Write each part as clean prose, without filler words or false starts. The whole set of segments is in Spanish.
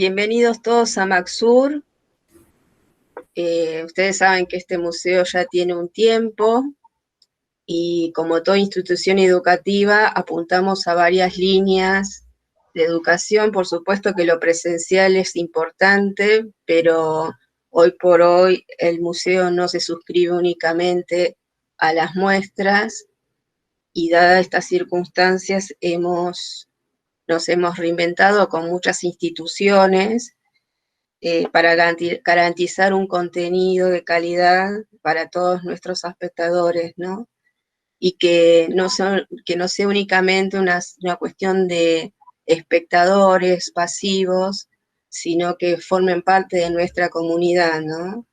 Bienvenidos todos a Maxur. Ustedes saben que este museo ya tiene un tiempo y como toda institución educativa apuntamos a varias líneas de educación. Por supuesto que lo presencial es importante, pero hoy por hoy el museo no se suscribe únicamente a las muestras y dadas estas circunstancias nos hemos reinventado con muchas instituciones para garantizar un contenido de calidad para todos nuestros espectadores, ¿no? Y que no sea únicamente una cuestión de espectadores pasivos, sino que formen parte de nuestra comunidad, ¿no?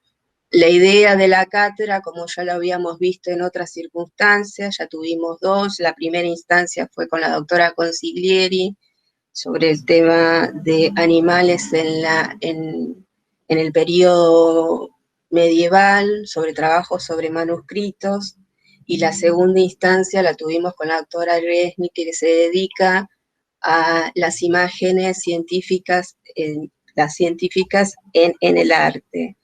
La idea de la cátedra, como ya lo habíamos visto en otras circunstancias, ya tuvimos dos. La primera instancia fue con la doctora Consiglieri, sobre el tema de animales en el periodo medieval, sobre trabajos sobre manuscritos, y la segunda instancia la tuvimos con la doctora Resnick, que se dedica a las imágenes científicas, en el arte.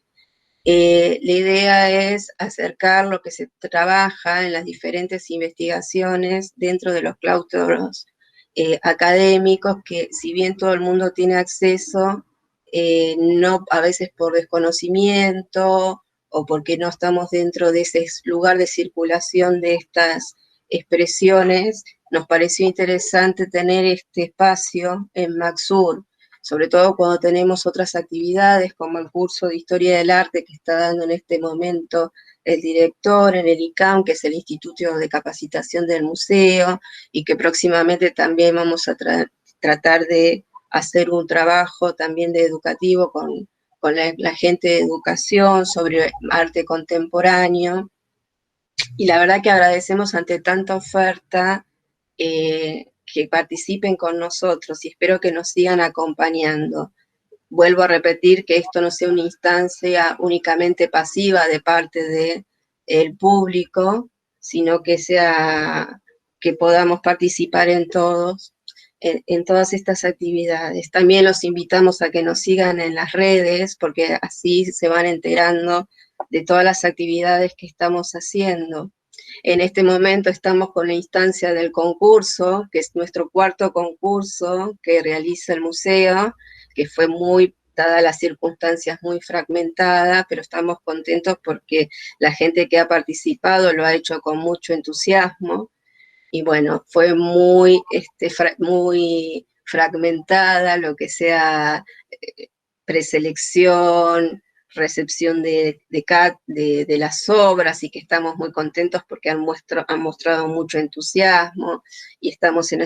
La idea es acercar lo que se trabaja en las diferentes investigaciones dentro de los claustros académicos, que si bien todo el mundo tiene acceso, no, a veces por desconocimiento o porque no estamos dentro de ese lugar de circulación de estas expresiones, nos pareció interesante tener este espacio en Maxur, sobre todo cuando tenemos otras actividades como el curso de Historia del Arte que está dando en este momento el director en el ICAM, que es el Instituto de Capacitación del Museo, y que próximamente también vamos a tratar de hacer un trabajo también de educativo con la gente de educación sobre arte contemporáneo. Y la verdad que agradecemos ante tanta oferta que participen con nosotros y espero que nos sigan acompañando. Vuelvo a repetir que esto no sea una instancia únicamente pasiva de parte del público, sino que podamos participar en todas estas actividades. También los invitamos a que nos sigan en las redes, porque así se van enterando de todas las actividades que estamos haciendo. En este momento estamos con la instancia del concurso, que es nuestro cuarto concurso que realiza el museo, que fue dadas las circunstancias, muy fragmentada, pero estamos contentos porque la gente que ha participado lo ha hecho con mucho entusiasmo. Y bueno, fue muy fragmentada, lo que sea preselección, recepción de las obras, y que estamos muy contentos porque han mostrado mucho entusiasmo, y estamos en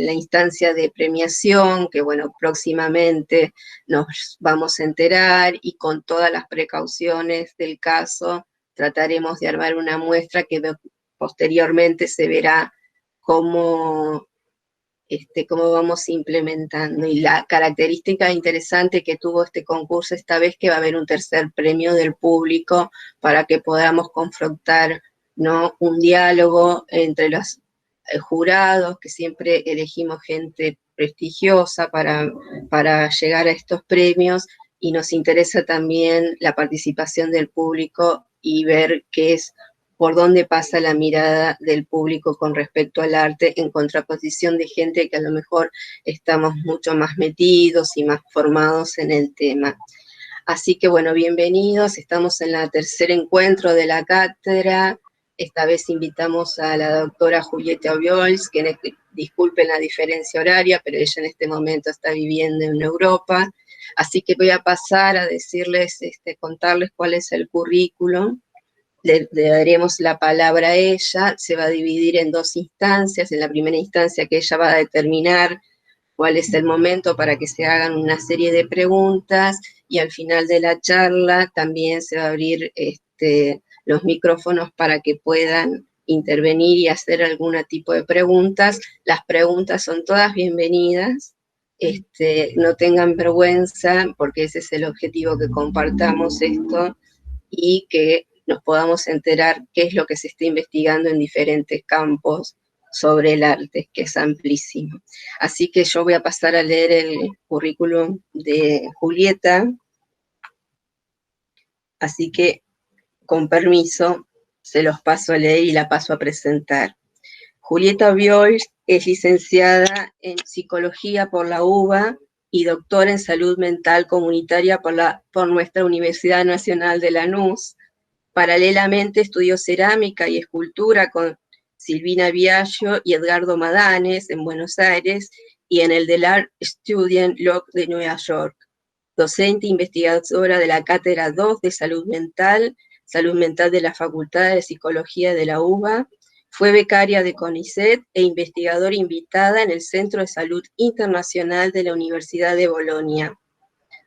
la instancia de premiación, que bueno, próximamente nos vamos a enterar, y con todas las precauciones del caso trataremos de armar una muestra que posteriormente se verá cómo vamos implementando. Y la característica interesante que tuvo este concurso esta vez, que va a haber un tercer premio del público para que podamos confrontar, ¿no?, un diálogo entre los jurados, que siempre elegimos gente prestigiosa para llegar a estos premios, y nos interesa también la participación del público y ver qué es, por dónde pasa la mirada del público con respecto al arte, en contraposición de gente que a lo mejor estamos mucho más metidos y más formados en el tema. Así que bueno, bienvenidos, estamos en el tercer encuentro de la cátedra. Esta vez invitamos a la doctora Julieta Obiols, que disculpen la diferencia horaria, pero ella en este momento está viviendo en Europa. Así que voy a pasar a decirles, contarles cuál es el currículum. Le daremos la palabra a ella. Se va a dividir en dos instancias. En la primera instancia, que ella va a determinar cuál es el momento para que se hagan una serie de preguntas, y al final de la charla también se va a abrir los micrófonos para que puedan intervenir y hacer algún tipo de preguntas. Las preguntas son todas bienvenidas. No tengan vergüenza, porque ese es el objetivo, que compartamos esto y que nos podamos enterar qué es lo que se está investigando en diferentes campos sobre el arte, que es amplísimo. Así que yo voy a pasar a leer el currículum de Julieta, así que con permiso se los paso a leer y la paso a presentar. Julieta Bioy es licenciada en Psicología por la UBA y doctora en Salud Mental Comunitaria por nuestra Universidad Nacional de Lanús. Paralelamente estudió cerámica y escultura con Silvina Biagio y Edgardo Madanes en Buenos Aires y en el del Art Student Log de Nueva York. Docente e investigadora de la Cátedra 2 de Salud Mental de la Facultad de Psicología de la UBA. Fue becaria de CONICET e investigadora invitada en el Centro de Salud Internacional de la Universidad de Bolonia.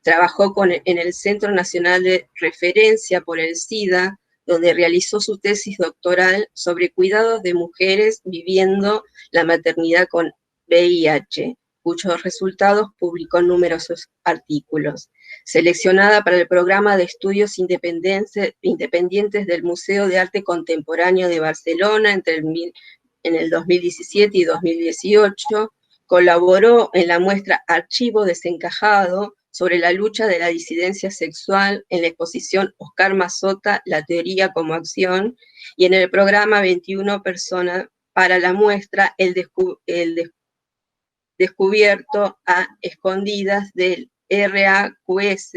Trabajó en el Centro Nacional de Referencia por el SIDA, donde realizó su tesis doctoral sobre cuidados de mujeres viviendo la maternidad con VIH, cuyos resultados publicó en numerosos artículos. Seleccionada para el programa de estudios independientes del Museo de Arte Contemporáneo de Barcelona en el 2017 y 2018, colaboró en la muestra Archivo Desencajado sobre la lucha de la disidencia sexual en la exposición Oscar Mazota, La teoría como acción, y en el programa 21 personas para la muestra El descubierto a escondidas del RAQS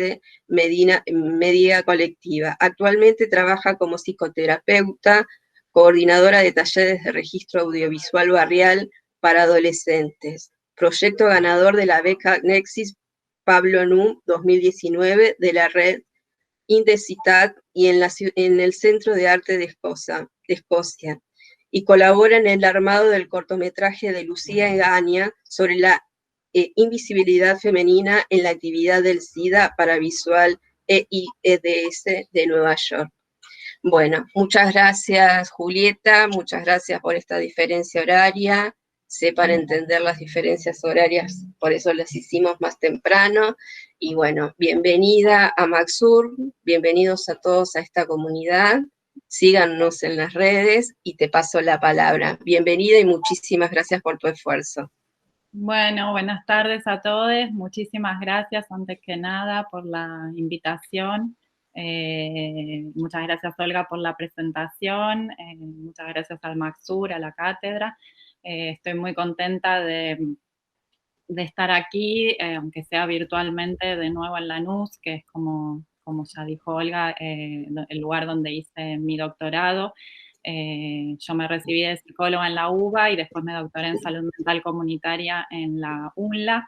Medida Colectiva. Actualmente trabaja como psicoterapeuta, coordinadora de talleres de registro audiovisual barrial para adolescentes. Proyecto ganador de la beca Nexis Pablo Num 2019 de la red Indecitat y en el Centro de Arte de Escocia. Y colabora en el armado del cortometraje de Lucía Egaña sobre la invisibilidad femenina en la actividad del SIDA para Visual EIEDS de Nueva York. Bueno, muchas gracias, Julieta, muchas gracias por esta diferencia horaria. Sé para entender las diferencias horarias, por eso las hicimos más temprano. Y bueno, bienvenida a Maxur, bienvenidos a todos a esta comunidad. Síganos en las redes y te paso la palabra. Bienvenida y muchísimas gracias por tu esfuerzo. Bueno, buenas tardes a todos. Muchísimas gracias, antes que nada, por la invitación. Muchas gracias, Olga, por la presentación. Muchas gracias al Maxur, a la cátedra. Estoy muy contenta de estar aquí, aunque sea virtualmente, de nuevo en Lanús, que es como ya dijo Olga, el lugar donde hice mi doctorado. Yo me recibí de psicóloga en la UBA y después me doctoré en salud mental comunitaria en la UNLA,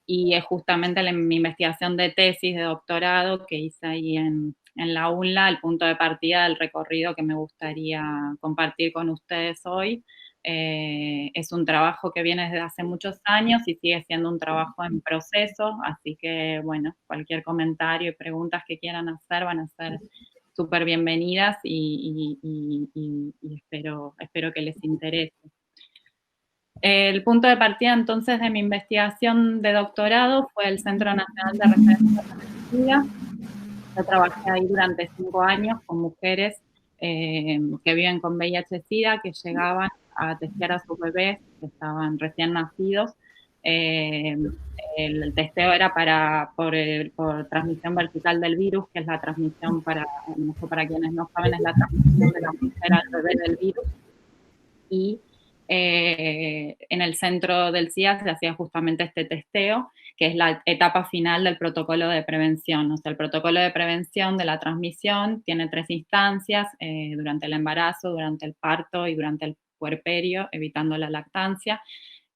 y es justamente mi investigación de tesis de doctorado que hice ahí en la UNLA, el punto de partida del recorrido que me gustaría compartir con ustedes hoy. Es un trabajo que viene desde hace muchos años y sigue siendo un trabajo en proceso, así que, bueno, cualquier comentario y preguntas que quieran hacer van a ser súper bienvenidas y espero que les interese. El punto de partida, entonces, de mi investigación de doctorado fue el Centro Nacional de Referencia de la SIDA. Yo trabajé ahí durante 5 años con mujeres que viven con VIH-Sida, que llegaban a testear a sus bebés, que estaban recién nacidos. El testeo era por transmisión vertical del virus, que es la transmisión, para quienes no saben, es la transmisión de la mujer al bebé del virus. Y en el centro del SIDA se hacía justamente este testeo, que es la etapa final del protocolo de prevención. O sea, el protocolo de prevención de la transmisión tiene 3 instancias: durante el embarazo, durante el parto y durante el puerperio, evitando la lactancia.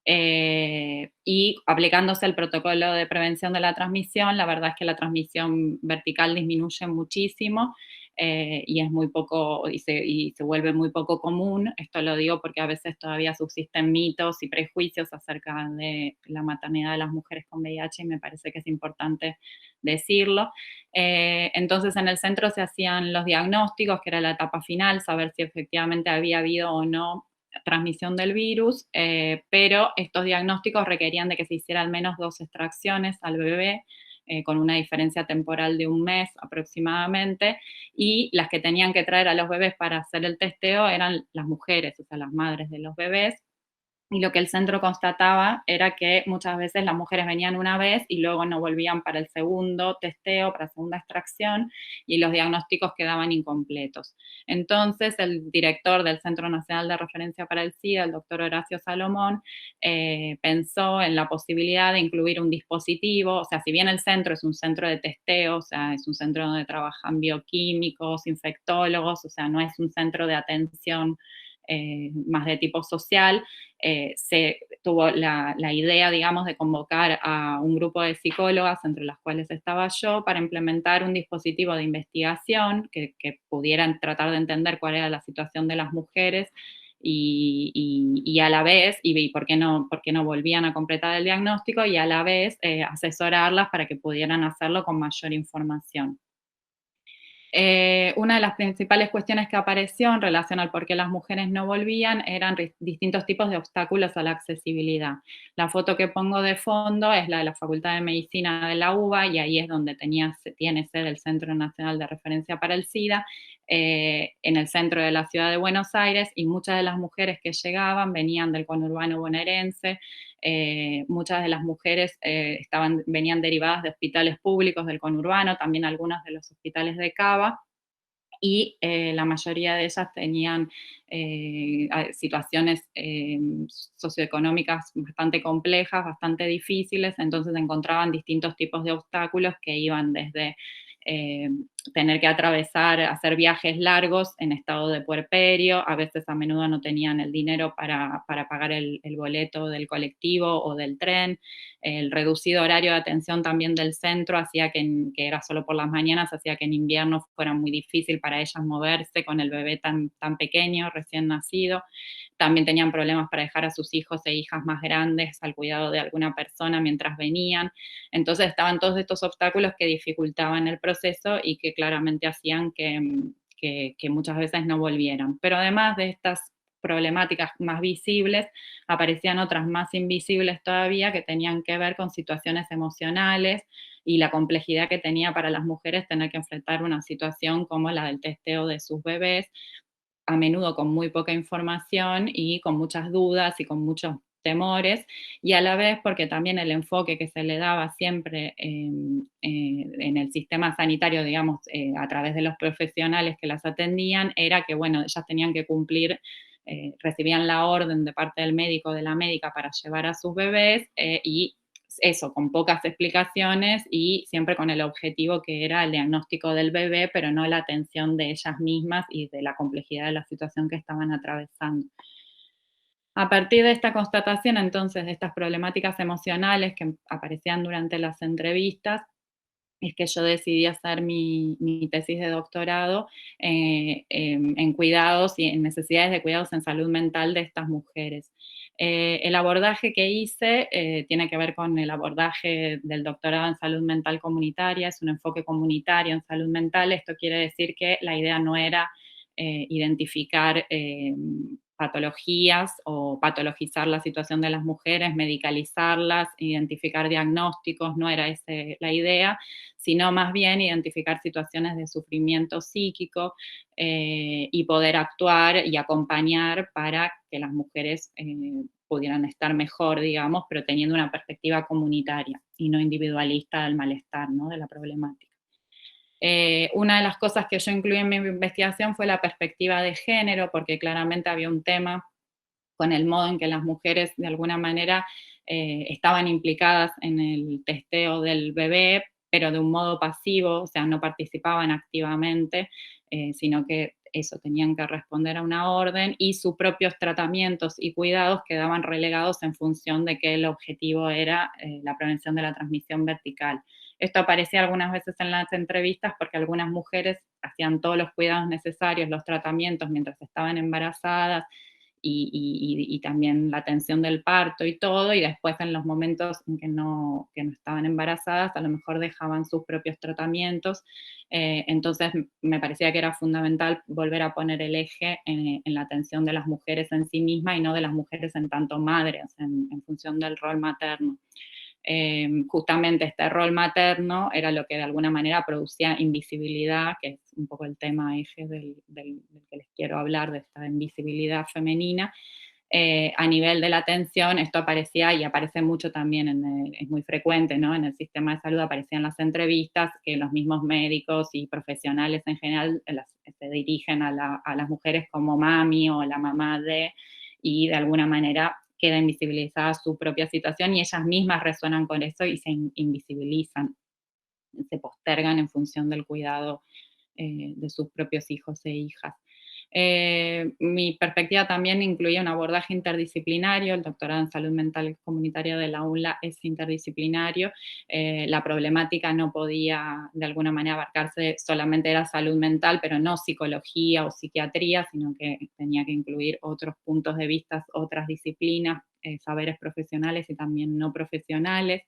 Y aplicándose el protocolo de prevención de la transmisión, la verdad es que la transmisión vertical disminuye muchísimo. Y es muy poco, y se vuelve muy poco común. Esto lo digo porque a veces todavía subsisten mitos y prejuicios acerca de la maternidad de las mujeres con VIH, y me parece que es importante decirlo. Entonces, en el centro se hacían los diagnósticos, que era la etapa final, saber si efectivamente había habido o no transmisión del virus, pero estos diagnósticos requerían de que se hiciera al menos 2 extracciones al bebé, con una diferencia temporal de 1 mes aproximadamente, y las que tenían que traer a los bebés para hacer el testeo eran las mujeres, o sea, las madres de los bebés, Y lo que el centro constataba era que muchas veces las mujeres venían una vez y luego no volvían para el segundo testeo, para la segunda extracción, y los diagnósticos quedaban incompletos. Entonces, el director del Centro Nacional de Referencia para el SIDA, el doctor Horacio Salomón, pensó en la posibilidad de incluir un dispositivo, o sea, si bien el centro es un centro de testeo, o sea, es un centro donde trabajan bioquímicos, infectólogos, o sea, no es un centro de atención más de tipo social, se tuvo la idea, digamos, de convocar a un grupo de psicólogas, entre las cuales estaba yo, para implementar un dispositivo de investigación que pudieran tratar de entender cuál era la situación de las mujeres y a la vez, y por qué no volvían a completar el diagnóstico, y a la vez asesorarlas para que pudieran hacerlo con mayor información. Una de las principales cuestiones que apareció en relación al por qué las mujeres no volvían eran distintos tipos de obstáculos a la accesibilidad. La foto que pongo de fondo es la de la Facultad de Medicina de la UBA y ahí es donde tiene sede el Centro Nacional de Referencia para el SIDA, en el centro de la ciudad de Buenos Aires, y muchas de las mujeres que llegaban venían del conurbano bonaerense. Muchas de las mujeres venían derivadas de hospitales públicos del conurbano, también algunas de los hospitales de Cava, y la mayoría de ellas tenían situaciones socioeconómicas bastante complejas, bastante difíciles, entonces encontraban distintos tipos de obstáculos que iban desde eh, tener que atravesar, hacer viajes largos en estado de puerperio, a veces a menudo no tenían el dinero para pagar el boleto del colectivo o del tren, el reducido horario de atención también del centro hacía que era solo por las mañanas, hacía que en invierno fuera muy difícil para ellas moverse con el bebé tan pequeño, recién nacido. También tenían problemas para dejar a sus hijos e hijas más grandes al cuidado de alguna persona mientras venían. Entonces estaban todos estos obstáculos que dificultaban el proceso y que claramente hacían que muchas veces no volvieran. Pero además de estas problemáticas más visibles, aparecían otras más invisibles todavía que tenían que ver con situaciones emocionales y la complejidad que tenía para las mujeres tener que enfrentar una situación como la del testeo de sus bebés, a menudo con muy poca información y con muchas dudas y con muchos temores, y a la vez porque también el enfoque que se le daba siempre en el sistema sanitario, digamos, a través de los profesionales que las atendían, era que, bueno, ellas tenían que cumplir, recibían la orden de parte del médico o de la médica para llevar a sus bebés y eso, con pocas explicaciones y siempre con el objetivo que era el diagnóstico del bebé, pero no la atención de ellas mismas y de la complejidad de la situación que estaban atravesando. A partir de esta constatación, entonces, de estas problemáticas emocionales que aparecían durante las entrevistas, es que yo decidí hacer mi tesis de doctorado en cuidados y en necesidades de cuidados en salud mental de estas mujeres. El abordaje que hice tiene que ver con el abordaje del doctorado en salud mental comunitaria, es un enfoque comunitario en salud mental. Esto quiere decir que la idea no era identificar patologías o patologizar la situación de las mujeres, medicalizarlas, identificar diagnósticos, no era esa la idea, sino más bien identificar situaciones de sufrimiento psíquico y poder actuar y acompañar para que las mujeres pudieran estar mejor, digamos, pero teniendo una perspectiva comunitaria y no individualista del malestar, ¿no? De la problemática. Una de las cosas que yo incluí en mi investigación fue la perspectiva de género, porque claramente había un tema con el modo en que las mujeres de alguna manera estaban implicadas en el testeo del bebé, pero de un modo pasivo, o sea, no participaban activamente, sino que eso, tenían que responder a una orden y sus propios tratamientos y cuidados quedaban relegados en función de que el objetivo era la prevención de la transmisión vertical. Esto aparecía algunas veces en las entrevistas porque algunas mujeres hacían todos los cuidados necesarios, los tratamientos mientras estaban embarazadas, y también la atención del parto y todo, y después en los momentos en que no estaban embarazadas, a lo mejor dejaban sus propios tratamientos. Entonces me parecía que era fundamental volver a poner el eje en la atención de las mujeres en sí misma y no de las mujeres en tanto madres, en función del rol materno. Justamente este rol materno era lo que de alguna manera producía invisibilidad, que es un poco el tema eje del que les quiero hablar, de esta invisibilidad femenina, A nivel de la atención, esto aparecía y aparece mucho también, es muy frecuente, ¿no? En el sistema de salud aparecían las entrevistas que los mismos médicos y profesionales en general se dirigen a las mujeres como mami o la mamá de, y de alguna manera queda invisibilizada su propia situación y ellas mismas resuenan con eso y se invisibilizan, se postergan en función del cuidado de sus propios hijos e hijas. Mi perspectiva también incluía un abordaje interdisciplinario, el doctorado en salud mental comunitaria de la UNLA es interdisciplinario, la problemática no podía de alguna manera abarcarse, solamente era salud mental, pero no psicología o psiquiatría, sino que tenía que incluir otros puntos de vista, otras disciplinas, saberes profesionales y también no profesionales.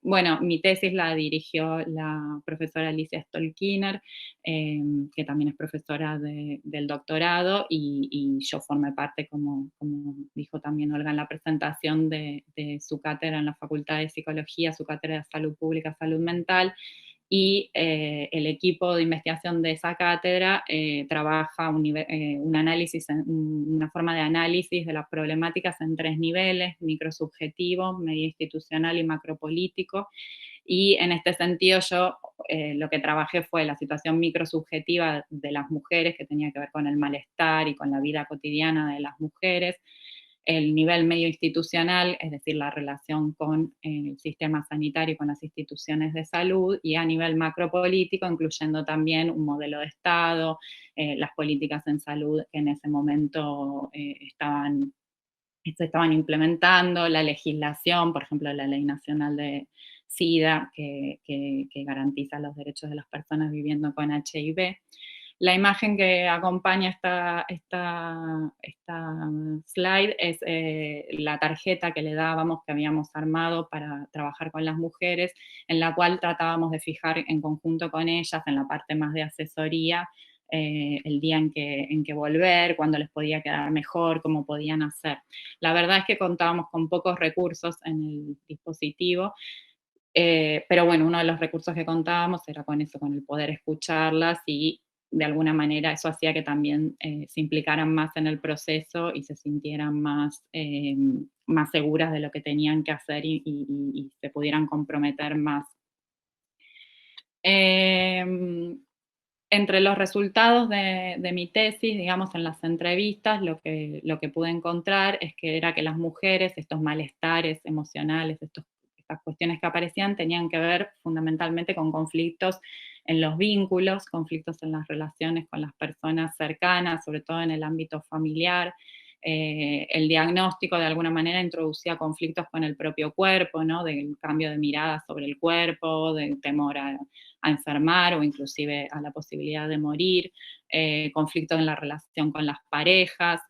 Bueno, mi tesis la dirigió la profesora Alicia Stolkiner, que también es profesora del doctorado, y yo formé parte, como dijo también Olga en la presentación, de su cátedra en la Facultad de Psicología, su cátedra de Salud Pública, Salud Mental, y el equipo de investigación de esa cátedra trabaja un análisis, una forma de análisis de las problemáticas en 3 niveles: microsubjetivo, medio institucional y macropolítico. Y en este sentido yo lo que trabajé fue la situación microsubjetiva de las mujeres, que tenía que ver con el malestar y con la vida cotidiana de las mujeres, el nivel medio institucional, es decir, la relación con el sistema sanitario y con las instituciones de salud, y a nivel macropolítico, incluyendo también un modelo de Estado, las políticas en salud que en ese momento se estaban implementando, la legislación, por ejemplo, la Ley Nacional de SIDA, que garantiza los derechos de las personas viviendo con HIV. La imagen que acompaña esta slide es la tarjeta que le dábamos, que habíamos armado para trabajar con las mujeres, en la cual tratábamos de fijar en conjunto con ellas, en la parte más de asesoría, el día en que volver, cuándo les podía quedar mejor, cómo podían hacer. La verdad es que contábamos con pocos recursos en el dispositivo, pero bueno, uno de los recursos que contábamos era con eso, con el poder escucharlas, y de alguna manera eso hacía que también se implicaran más en el proceso y se sintieran más seguras de lo que tenían que hacer y se pudieran comprometer más. Entre los resultados de mi tesis, digamos, en las entrevistas, lo que pude encontrar es que era que las mujeres, estos malestares emocionales, estas cuestiones que aparecían, tenían que ver fundamentalmente con conflictos en los vínculos, conflictos en las relaciones con las personas cercanas, sobre todo en el ámbito familiar. El diagnóstico de alguna manera introducía conflictos con el propio cuerpo, ¿no? Del cambio de mirada sobre el cuerpo, del temor a enfermar o inclusive a la posibilidad de morir, conflictos en la relación con las parejas,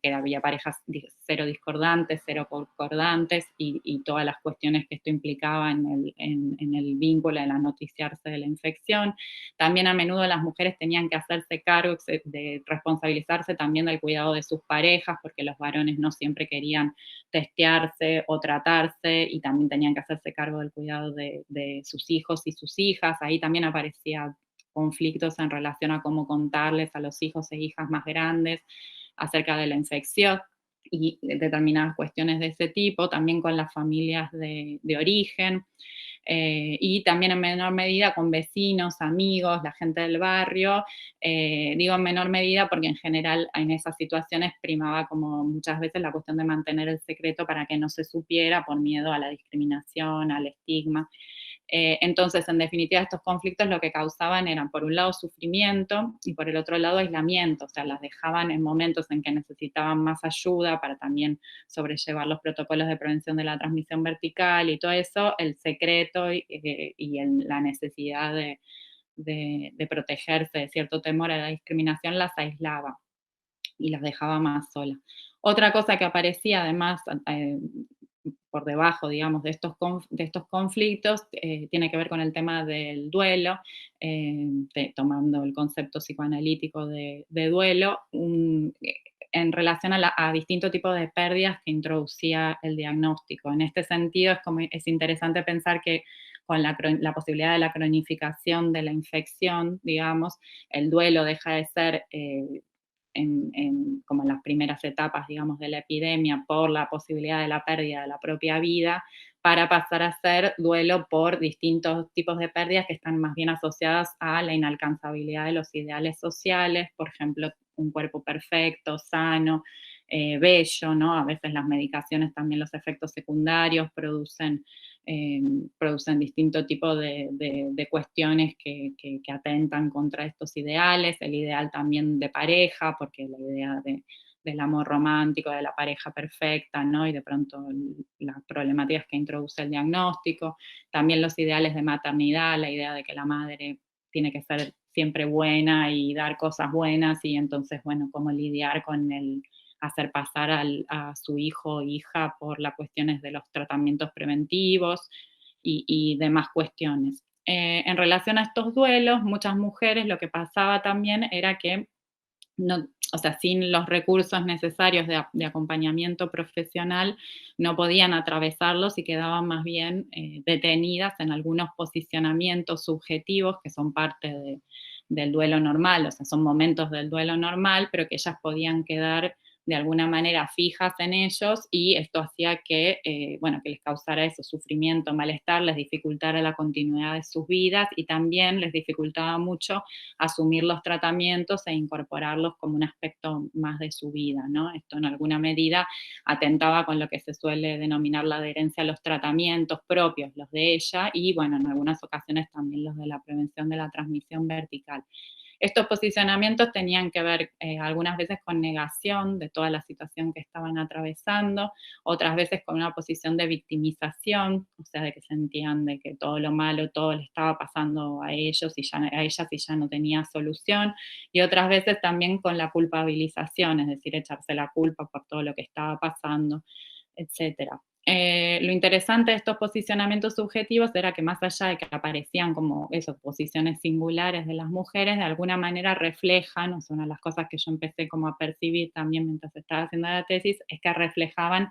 que había parejas cero discordantes, cero concordantes, y todas las cuestiones que esto implicaba en el vínculo, en la noticiarse de la infección. También a menudo las mujeres tenían que hacerse cargo de responsabilizarse también del cuidado de sus parejas, porque los varones no siempre querían testearse o tratarse, y también tenían que hacerse cargo del cuidado de sus hijos y sus hijas. Ahí también aparecían conflictos en relación a cómo contarles a los hijos e hijas más grandes acerca de la infección y determinadas cuestiones de ese tipo, también con las familias de origen. Y también en menor medida con vecinos, amigos, la gente del barrio. Digo en menor medida porque en general en esas situaciones primaba, como muchas veces, la cuestión de mantener el secreto para que no se supiera por miedo a la discriminación, al estigma. Entonces, en definitiva, estos conflictos lo que causaban eran, por un lado, sufrimiento y por el otro lado, aislamiento. O sea, las dejaban en momentos en que necesitaban más ayuda para también sobrellevar los protocolos de prevención de la transmisión vertical y todo eso, el secreto la necesidad de protegerse de cierto temor a la discriminación las aislaba y las dejaba más solas. Otra cosa que aparecía además por debajo, digamos, de estos conflictos, tiene que ver con el tema del duelo, tomando el concepto psicoanalítico de duelo, en relación a distintos tipos de pérdidas que introducía el diagnóstico. En este sentido, es interesante pensar que con la posibilidad de la cronificación de la infección, digamos, el duelo deja de ser como en las primeras etapas, digamos, de la epidemia por la posibilidad de la pérdida de la propia vida, para pasar a hacer duelo por distintos tipos de pérdidas que están más bien asociadas a la inalcanzabilidad de los ideales sociales, por ejemplo, un cuerpo perfecto, sano, bello, ¿no? A veces las medicaciones, también los efectos secundarios producen distinto tipo de cuestiones que atentan contra estos ideales, el ideal también de pareja, porque la idea del amor romántico, de la pareja perfecta, ¿no? Y de pronto las problemáticas que introduce el diagnóstico, también los ideales de maternidad, la idea de que la madre tiene que ser siempre buena y dar cosas buenas, y entonces, bueno, cómo lidiar con el hacer pasar a su hijo o hija por las cuestiones de los tratamientos preventivos y demás cuestiones. En relación a estos duelos, muchas mujeres lo que pasaba también era que no, o sea, sin los recursos necesarios de acompañamiento profesional, no podían atravesarlos y quedaban más bien detenidas en algunos posicionamientos subjetivos que son parte del duelo normal, o sea, son momentos del duelo normal, pero que ellas podían quedar de alguna manera fijas en ellos, y esto hacía que, bueno, que les causara eso, sufrimiento, malestar, les dificultara la continuidad de sus vidas, y también les dificultaba mucho asumir los tratamientos e incorporarlos como un aspecto más de su vida, ¿no? Esto en alguna medida atentaba con lo que se suele denominar la adherencia a los tratamientos propios, los de ella, y bueno, en algunas ocasiones también los de la prevención de la transmisión vertical. Estos posicionamientos tenían que ver algunas veces con negación de toda la situación que estaban atravesando, otras veces con una posición de victimización, o sea, de que sentían de que todo lo malo, todo le estaba pasando a ellos y ya, a ellas, y ya no tenía solución, y otras veces también con la culpabilización, es decir, echarse la culpa por todo lo que estaba pasando, etcétera. Lo interesante de estos posicionamientos subjetivos era que, más allá de que aparecían como esas posiciones singulares de las mujeres, de alguna manera reflejan, o sea, una de las cosas que yo empecé como a percibir también mientras estaba haciendo la tesis, es que reflejaban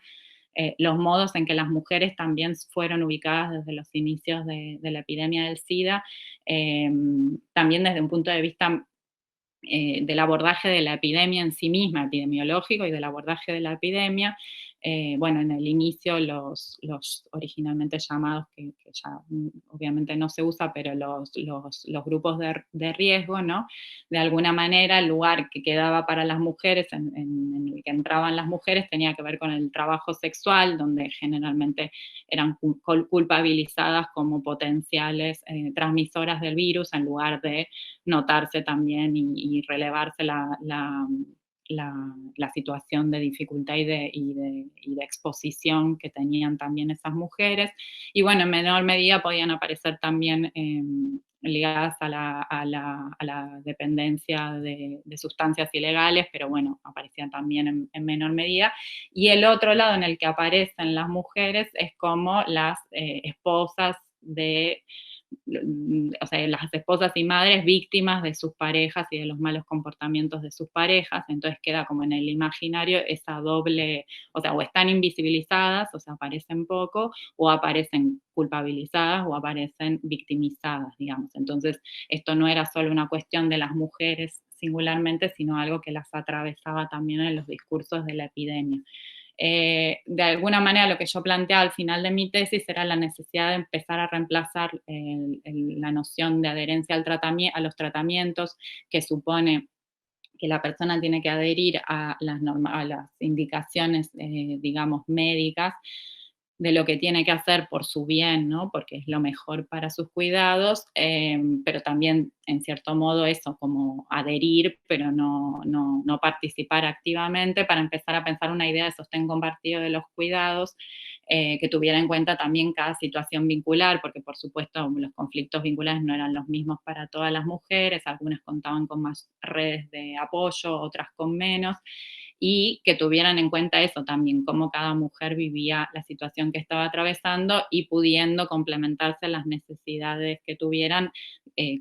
los modos en que las mujeres también fueron ubicadas desde los inicios de la epidemia del SIDA, también desde un punto de vista del abordaje de la epidemia en sí misma, epidemiológico, y del abordaje de la epidemia. Bueno, en el inicio los originalmente llamados, que ya obviamente no se usa, pero los grupos de riesgo, ¿no? De alguna manera el lugar que quedaba para las mujeres, en el que entraban las mujeres, tenía que ver con el trabajo sexual, donde generalmente eran culpabilizadas como potenciales transmisoras del virus, en lugar de notarse también y relevarse la situación de dificultad y de exposición que tenían también esas mujeres. Y bueno, en menor medida podían aparecer también ligadas a la dependencia de sustancias ilegales, pero bueno, aparecían también en menor medida. Y el otro lado en el que aparecen las mujeres es como las esposas o sea, las esposas y madres víctimas de sus parejas y de los malos comportamientos de sus parejas. Entonces queda como en el imaginario esa doble, o sea, o están invisibilizadas, o sea, aparecen poco, o aparecen culpabilizadas, o aparecen victimizadas, digamos. Entonces, esto no era solo una cuestión de las mujeres singularmente, sino algo que las atravesaba también en los discursos de la epidemia. De alguna manera, lo que yo planteaba al final de mi tesis era la necesidad de empezar a reemplazar la noción de adherencia a los tratamientos, que supone que la persona tiene que adherir a las indicaciones, digamos, médicas, de lo que tiene que hacer por su bien, ¿no? Porque es lo mejor para sus cuidados, pero también, en cierto modo, eso, como adherir, pero no participar activamente, para empezar a pensar una idea de sostén compartido de los cuidados, que tuviera en cuenta también cada situación vincular, porque por supuesto los conflictos vinculares no eran los mismos para todas las mujeres, algunas contaban con más redes de apoyo, otras con menos, y que tuvieran en cuenta eso también, cómo cada mujer vivía la situación que estaba atravesando, y pudiendo complementarse las necesidades que tuvieran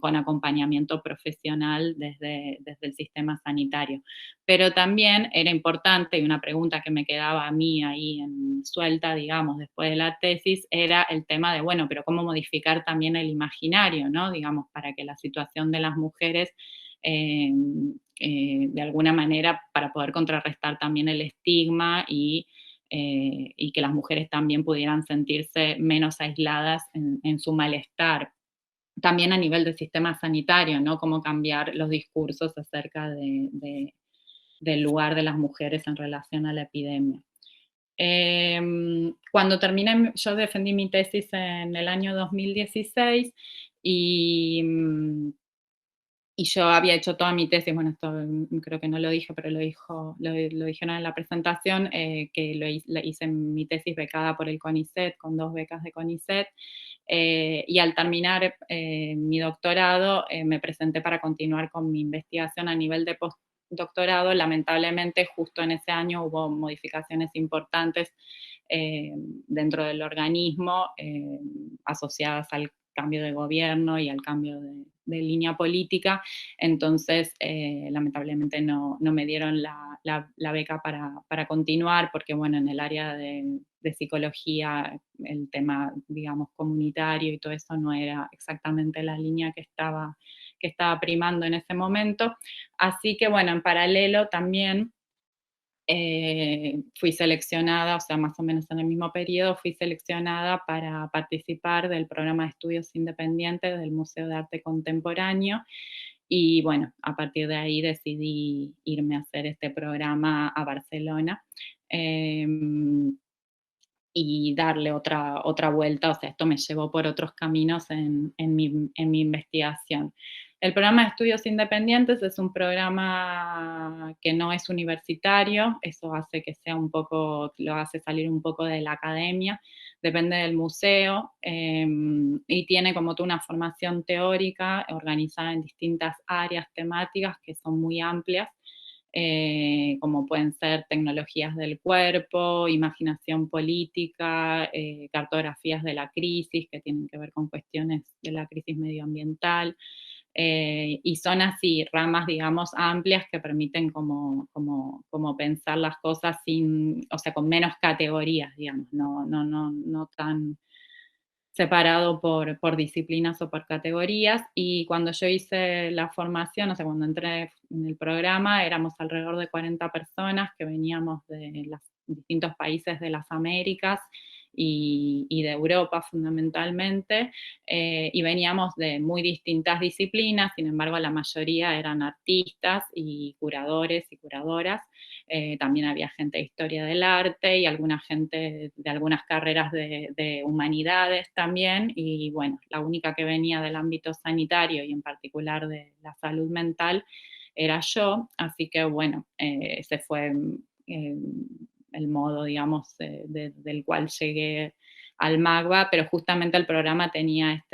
con acompañamiento profesional desde el sistema sanitario. Pero también era importante, y una pregunta que me quedaba a mí ahí suelta, digamos, después de la tesis, era el tema de, bueno, pero cómo modificar también el imaginario, ¿no? Digamos, para que la situación de las mujeres de alguna manera para poder contrarrestar también el estigma y que las mujeres también pudieran sentirse menos aisladas en su malestar. También a nivel del sistema sanitario, ¿no? Cómo cambiar los discursos acerca del lugar de las mujeres en relación a la epidemia. Cuando terminé, yo defendí mi tesis en el año 2016 y, y yo había hecho toda mi tesis, bueno, esto creo que no lo dije, pero lo dijeron en la presentación, que la hice mi tesis becada por el CONICET, con 2 becas de CONICET, y al terminar mi doctorado me presenté para continuar con mi investigación a nivel de postdoctorado. Lamentablemente, justo en ese año hubo modificaciones importantes dentro del organismo asociadas al cambio de gobierno y al cambio de línea política, entonces lamentablemente no me dieron la beca para continuar, porque bueno, en el área de psicología el tema, digamos, comunitario y todo eso no era exactamente la línea que estaba primando en ese momento. Así que bueno, en paralelo también fui seleccionada, o sea, más o menos en el mismo periodo, fui seleccionada para participar del programa de estudios independientes del Museo de Arte Contemporáneo. Y bueno, a partir de ahí decidí irme a hacer este programa a Barcelona. Y darle otra vuelta, o sea, esto me llevó por otros caminos en mi investigación. El programa de estudios independientes es un programa que no es universitario, eso hace que sea un poco, lo hace salir un poco de la academia, depende del museo, y tiene como tú una formación teórica organizada en distintas áreas temáticas que son muy amplias, como pueden ser tecnologías del cuerpo, imaginación política, cartografías de la crisis, que tienen que ver con cuestiones de la crisis medioambiental, y son así ramas, digamos, amplias que permiten como pensar las cosas sin, o sea, con menos categorías, digamos, no tan separado por disciplinas o por categorías, y cuando yo hice la formación, o sea, cuando entré en el programa, éramos alrededor de 40 personas que veníamos de los distintos países de las Américas y de Europa fundamentalmente, y veníamos de muy distintas disciplinas, sin embargo la mayoría eran artistas y curadores y curadoras. También había gente de historia del arte y alguna gente de algunas carreras de humanidades también, y bueno, la única que venía del ámbito sanitario y en particular de la salud mental era yo, así que bueno, ese fue eh, el modo, digamos, del cual llegué al MAGBA, pero justamente el programa tenía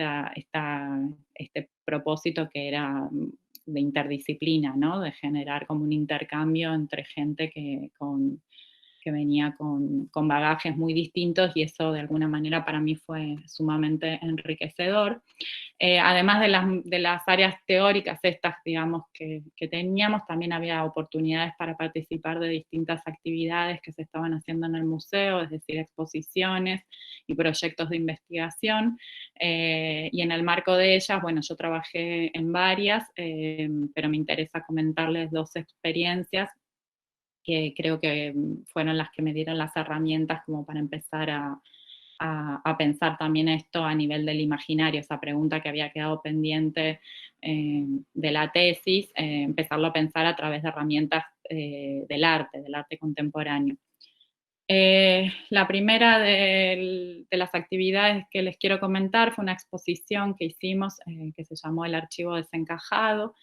este propósito que era de interdisciplina, ¿no? De generar como un intercambio entre gente que venía con bagajes muy distintos, y eso de alguna manera para mí fue sumamente enriquecedor. Además de las áreas teóricas estas, digamos, que teníamos, también había oportunidades para participar de distintas actividades que se estaban haciendo en el museo, es decir, exposiciones y proyectos de investigación. Y en el marco de ellas, bueno, yo trabajé en varias, pero me interesa comentarles 2 experiencias que creo que fueron las que me dieron las herramientas como para empezar a pensar también esto a nivel del imaginario, esa pregunta que había quedado pendiente de la tesis, empezarlo a pensar a través de herramientas del arte contemporáneo. La primera de las actividades que les quiero comentar fue una exposición que hicimos que se llamó El Archivo Desencajado.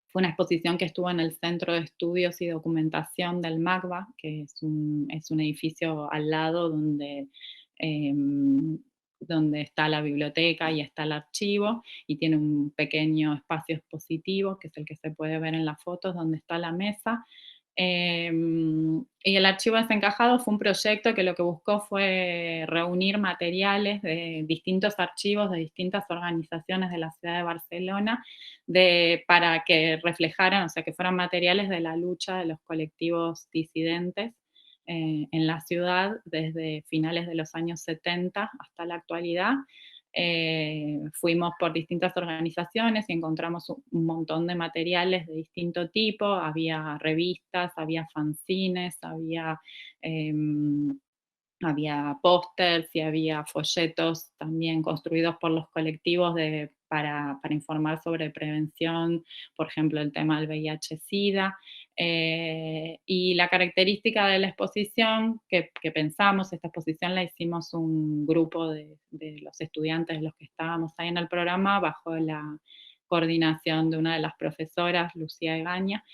Fue una exposición que estuvo en el Centro de Estudios y Documentación del MACBA, que es un edificio al lado donde está la biblioteca y está el archivo, y tiene un pequeño espacio expositivo, que es el que se puede ver en las fotos, donde está la mesa. Y el Archivo Desencajado fue un proyecto que lo que buscó fue reunir materiales de distintos archivos de distintas organizaciones de la ciudad de Barcelona, para que reflejaran, o sea, que fueran materiales de la lucha de los colectivos disidentes en la ciudad desde finales de los años 70 hasta la actualidad. fuimos por distintas organizaciones y encontramos un montón de materiales de distinto tipo, había revistas, había fanzines, había pósters y había folletos también construidos por los colectivos para informar sobre prevención, por ejemplo, el tema del VIH-Sida. Y la característica de la exposición que pensamos, esta exposición la hicimos un grupo de los estudiantes, los que estábamos ahí en el programa, bajo la coordinación de una de las profesoras, Lucía Egaña.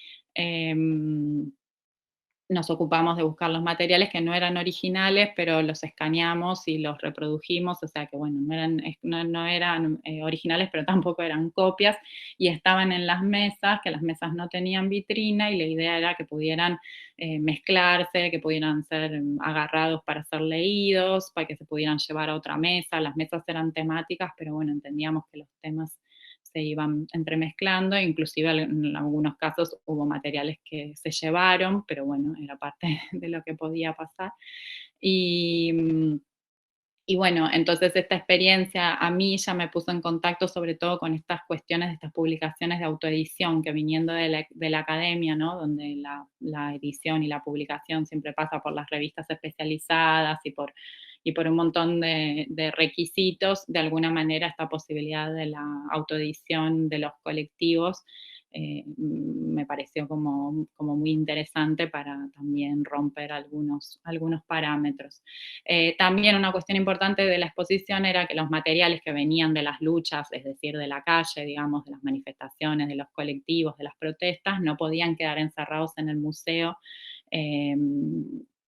Nos ocupamos de buscar los materiales que no eran originales, pero los escaneamos y los reprodujimos, o sea que bueno, no eran originales, pero tampoco eran copias, y estaban en las mesas, que las mesas no tenían vitrina, y la idea era que pudieran mezclarse, que pudieran ser agarrados para ser leídos, para que se pudieran llevar a otra mesa. Las mesas eran temáticas, pero bueno, entendíamos que los temas se iban entremezclando, inclusive en algunos casos hubo materiales que se llevaron, pero bueno, era parte de lo que podía pasar. Y, y bueno, entonces esta experiencia a mí ya me puso en contacto sobre todo con estas cuestiones de estas publicaciones de autoedición que viniendo de la academia, ¿no? Donde la edición y la publicación siempre pasa por las revistas especializadas y por un montón de requisitos, de alguna manera esta posibilidad de la autoedición de los colectivos me pareció como muy interesante para también romper algunos parámetros. También una cuestión importante de la exposición era que los materiales que venían de las luchas, es decir, de la calle, digamos, de las manifestaciones, de los colectivos, de las protestas, no podían quedar encerrados en el museo eh,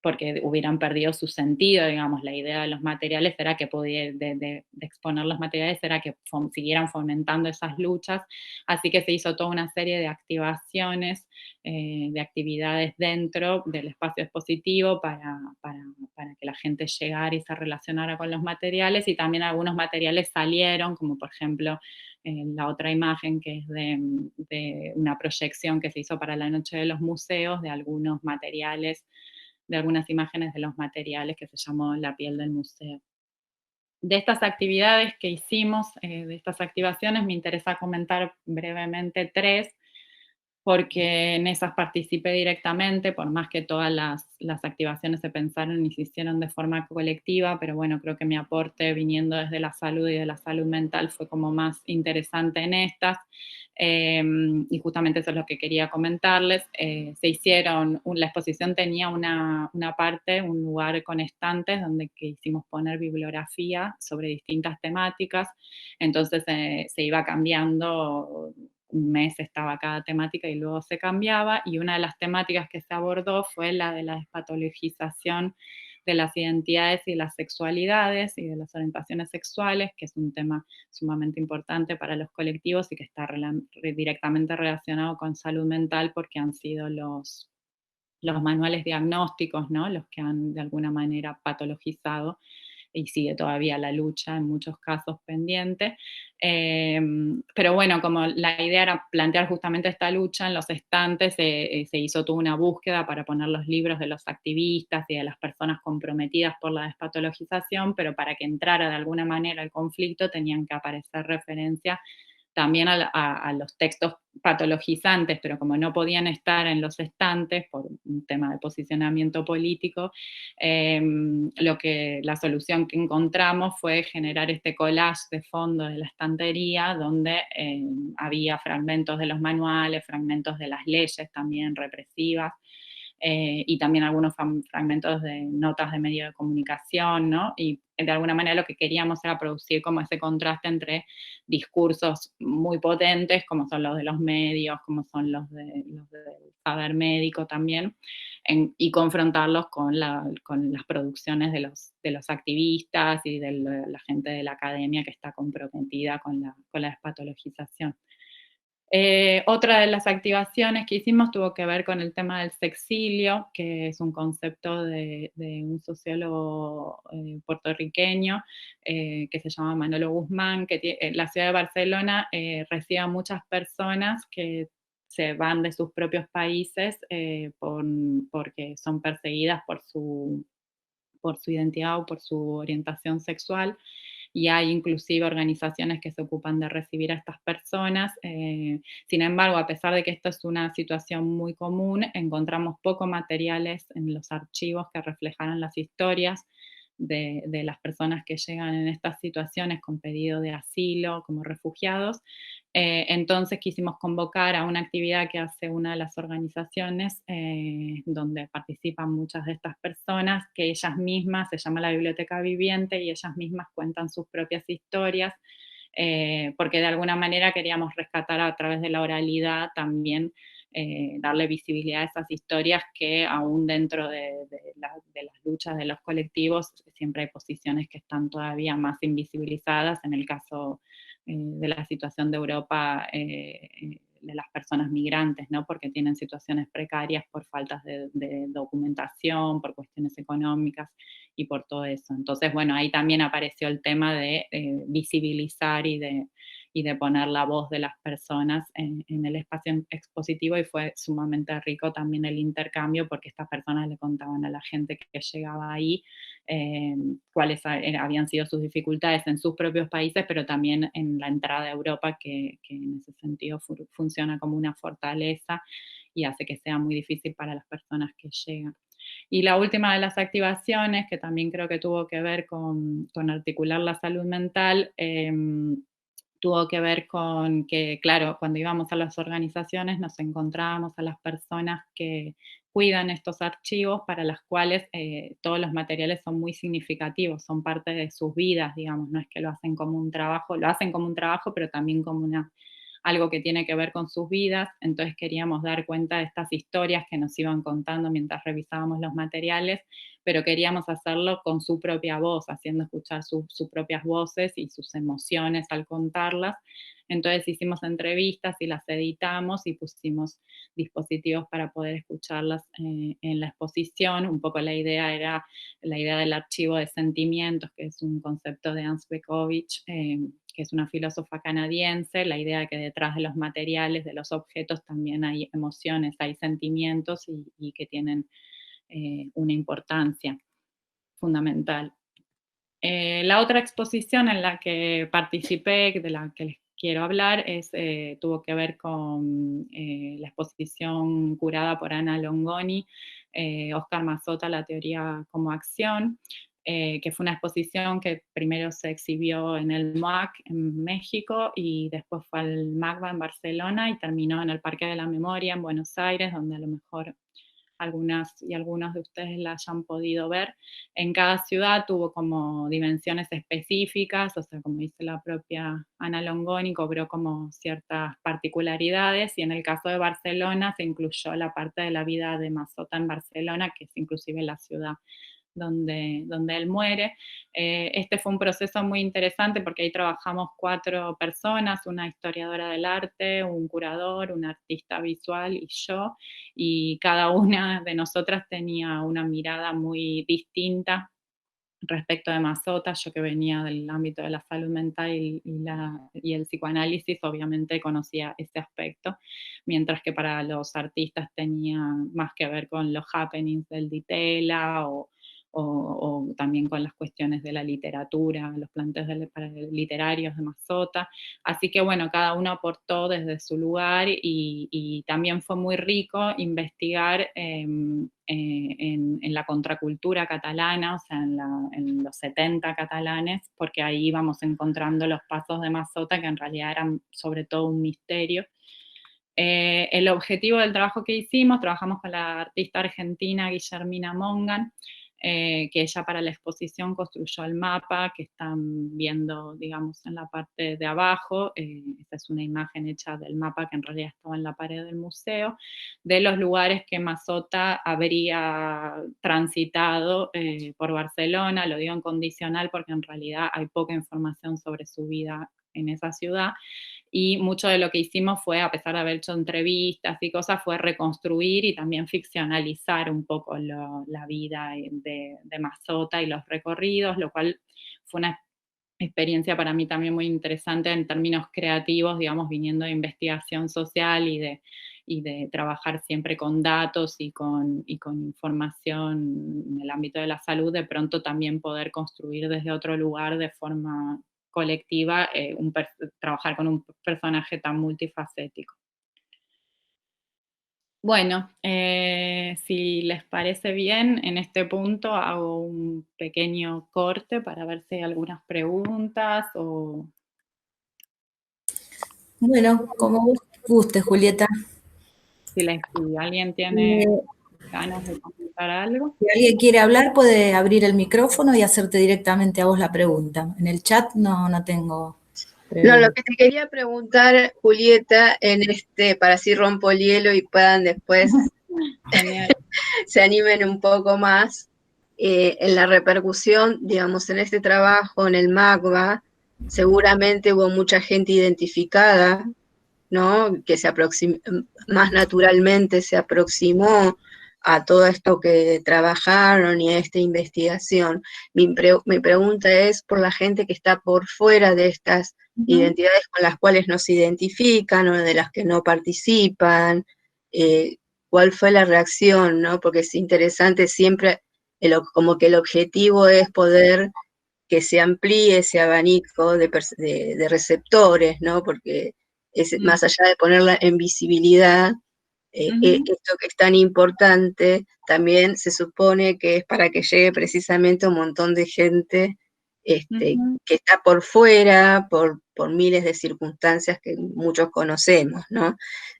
porque hubieran perdido su sentido, digamos, la idea de los materiales era que de exponer los materiales era que siguieran fomentando esas luchas, así que se hizo toda una serie de activaciones, de actividades dentro del espacio expositivo para que la gente llegara y se relacionara con los materiales, y también algunos materiales salieron, como por ejemplo la otra imagen que es de una proyección que se hizo para la Noche de los Museos, de algunos materiales, de algunas imágenes de los materiales que se llamó La piel del museo. De estas actividades que hicimos, de estas activaciones, me interesa comentar brevemente tres, porque en esas participé directamente, por más que todas las activaciones se pensaron y se hicieron de forma colectiva, pero bueno, creo que mi aporte viniendo desde la salud y de la salud mental fue como más interesante en estas, y justamente eso es lo que quería comentarles. Se hicieron, la exposición tenía una parte, un lugar con estantes donde que hicimos poner bibliografía sobre distintas temáticas, entonces se iba cambiando, un mes estaba cada temática y luego se cambiaba, y una de las temáticas que se abordó fue la de la despatologización de las identidades y las sexualidades y de las orientaciones sexuales, que es un tema sumamente importante para los colectivos y que está directamente relacionado con salud mental porque han sido los manuales diagnósticos, ¿no? Los que han de alguna manera patologizado y sigue todavía la lucha en muchos casos pendiente. Pero bueno, como la idea era plantear justamente esta lucha en los estantes, se hizo toda una búsqueda para poner los libros de los activistas y de las personas comprometidas por la despatologización, pero para que entrara de alguna manera el conflicto tenían que aparecer referencias también a los textos patologizantes, pero como no podían estar en los estantes por un tema de posicionamiento político, la solución que encontramos fue generar este collage de fondo de la estantería, donde había fragmentos de los manuales, fragmentos de las leyes también represivas, y también algunos fragmentos de notas de medios de comunicación, ¿no? Y de alguna manera lo que queríamos era producir como ese contraste entre discursos muy potentes, como son los de los medios, como son los del saber médico también, y confrontarlos con las producciones de los activistas y de la gente de la academia que está comprometida con la despatologización. Otra de las activaciones que hicimos tuvo que ver con el tema del sexilio, que es un concepto de un sociólogo puertorriqueño que se llama Manolo Guzmán, que la ciudad de Barcelona recibe a muchas personas que se van de sus propios países porque son perseguidas por su identidad o por su orientación sexual. y hay inclusive organizaciones que se ocupan de recibir a estas personas. Sin embargo, a pesar de que esto es una situación muy común, encontramos pocos materiales en los archivos que reflejaran las historias de las personas que llegan en estas situaciones con pedido de asilo, como refugiados. Entonces quisimos convocar a una actividad que hace una de las organizaciones donde participan muchas de estas personas, que ellas mismas, se llama la Biblioteca Viviente, y ellas mismas cuentan sus propias historias, porque de alguna manera queríamos rescatar a través de la oralidad también, darle visibilidad a esas historias que aún dentro de las luchas de los colectivos siempre hay posiciones que están todavía más invisibilizadas. En el caso de la situación de Europa, de las personas migrantes, ¿no? Porque tienen situaciones precarias por faltas de documentación, por cuestiones económicas y por todo eso. Entonces, bueno, ahí también apareció el tema de visibilizar y de poner la voz de las personas en el espacio expositivo, y fue sumamente rico también el intercambio porque estas personas le contaban a la gente que llegaba ahí cuáles habían sido sus dificultades en sus propios países, pero también en la entrada a Europa, que en ese sentido funciona como una fortaleza y hace que sea muy difícil para las personas que llegan. Y la última de las activaciones, que también creo que tuvo que ver con articular la salud mental, tuvo que ver con que, claro, cuando íbamos a las organizaciones nos encontrábamos a las personas que cuidan estos archivos, para las cuales todos los materiales son muy significativos, son parte de sus vidas, digamos, no es que lo hacen como un trabajo, lo hacen como un trabajo, pero también como algo que tiene que ver con sus vidas. Entonces queríamos dar cuenta de estas historias que nos iban contando mientras revisábamos los materiales, pero queríamos hacerlo con su propia voz, haciendo escuchar sus propias voces y sus emociones al contarlas. Entonces hicimos entrevistas y las editamos y pusimos dispositivos para poder escucharlas en la exposición. Un poco la idea era la idea del archivo de sentimientos, que es un concepto de Anne Spekovich, que es una filósofa canadiense, la idea de que detrás de los materiales, de los objetos, también hay emociones, hay sentimientos y que tienen una importancia fundamental. La otra exposición en la que participé, de la que les quiero hablar, tuvo que ver con la exposición curada por Ana Longoni, Oscar Mazzotta, La teoría como acción, que fue una exposición que primero se exhibió en el MOAC en México y después fue al MACBA en Barcelona y terminó en el Parque de la Memoria en Buenos Aires, donde a lo mejor algunas y algunos de ustedes la hayan podido ver. En cada ciudad tuvo como dimensiones específicas, o sea, como dice la propia Ana Longoni, cobró como ciertas particularidades, y en el caso de Barcelona se incluyó la parte de la vida de Mazzotta en Barcelona, que es inclusive la ciudad donde él muere. Este fue un proceso muy interesante porque ahí trabajamos 4 personas, una historiadora del arte, un curador, un artista visual y yo, y cada una de nosotras tenía una mirada muy distinta respecto de Mazzotta. Yo, que venía del ámbito de la salud mental y el psicoanálisis, obviamente conocía ese aspecto, mientras que para los artistas tenía más que ver con los happenings del Di Tella o también con las cuestiones de la literatura, los planteos literarios de Mazzotta. Así que bueno, cada uno aportó desde su lugar y también fue muy rico investigar en la contracultura catalana, o sea, en los 70 catalanes, porque ahí íbamos encontrando los pasos de Mazzotta, que en realidad eran sobre todo un misterio. El objetivo del trabajo que hicimos, trabajamos con la artista argentina Guillermina Mongan, que ella para la exposición construyó el mapa que están viendo, digamos, en la parte de abajo. Esta es una imagen hecha del mapa que en realidad estaba en la pared del museo, de los lugares que Mazzotta habría transitado por Barcelona. Lo digo en condicional porque en realidad hay poca información sobre su vida en esa ciudad, y mucho de lo que hicimos fue, a pesar de haber hecho entrevistas y cosas, fue reconstruir y también ficcionalizar un poco la vida de Mazzotta y los recorridos, lo cual fue una experiencia para mí también muy interesante en términos creativos, digamos, viniendo de investigación social y de trabajar siempre con datos y con información en el ámbito de la salud, de pronto también poder construir desde otro lugar de forma colectiva, trabajar con un personaje tan multifacético. Bueno, si les parece bien, en este punto hago un pequeño corte para ver si hay algunas preguntas o... Bueno, como vos guste, Julieta. Si alguien tiene Eh, ganas de comentar algo. Si alguien quiere hablar, puede abrir el micrófono y hacerte directamente a vos la pregunta. En el chat no tengo No, lo preguntas. que te quería preguntar, Julieta, para así rompo el hielo y puedan después se animen un poco más, en la repercusión, digamos, en este trabajo, en el MACBA, seguramente hubo mucha gente identificada, ¿no? Que más naturalmente se aproximó a todo esto que trabajaron y a esta investigación. Mi pregunta es por la gente que está por fuera de estas identidades con las cuales no se identifican o de las que no participan, cuál fue la reacción, ¿no? Porque es interesante siempre, como que el objetivo es poder que se amplíe ese abanico de receptores, ¿no? Porque más allá de ponerla en visibilidad, esto que es tan importante, también se supone que es para que llegue precisamente un montón de gente que está por fuera, por miles de circunstancias que muchos conocemos, ¿no?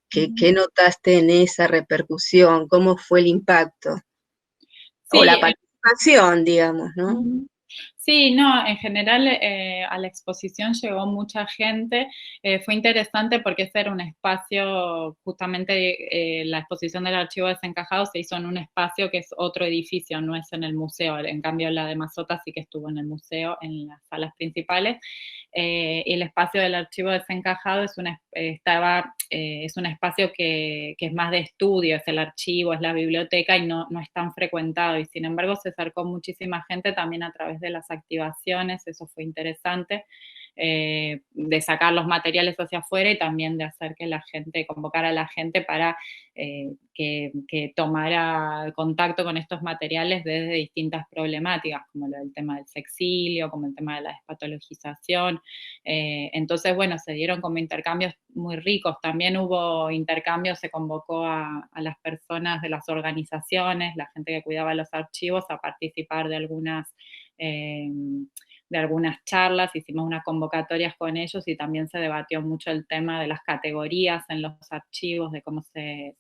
¿Qué notaste en esa repercusión? ¿Cómo fue el impacto? Sí, o la participación, digamos, ¿no? Sí, no, en general a la exposición llegó mucha gente. Fue interesante porque ese era un espacio, justamente la exposición del Archivo Desencajado se hizo en un espacio que es otro edificio, no es en el museo. En cambio, la de Mazota sí que estuvo en el museo, en las salas principales. Y el espacio del Archivo Desencajado es un espacio que es más de estudio, es el archivo, es la biblioteca y no es tan frecuentado. Y sin embargo se acercó muchísima gente también a través de las activaciones, eso fue interesante, de sacar los materiales hacia afuera y también de hacer que la gente, convocar a la gente para que tomara contacto con estos materiales desde distintas problemáticas, como el tema del sexilio, como el tema de la despatologización. Entonces, bueno, se dieron como intercambios muy ricos. También hubo intercambios, se convocó a las personas de las organizaciones, la gente que cuidaba los archivos, a participar de algunas charlas, hicimos unas convocatorias con ellos y también se debatió mucho el tema de las categorías en los archivos, de cómo se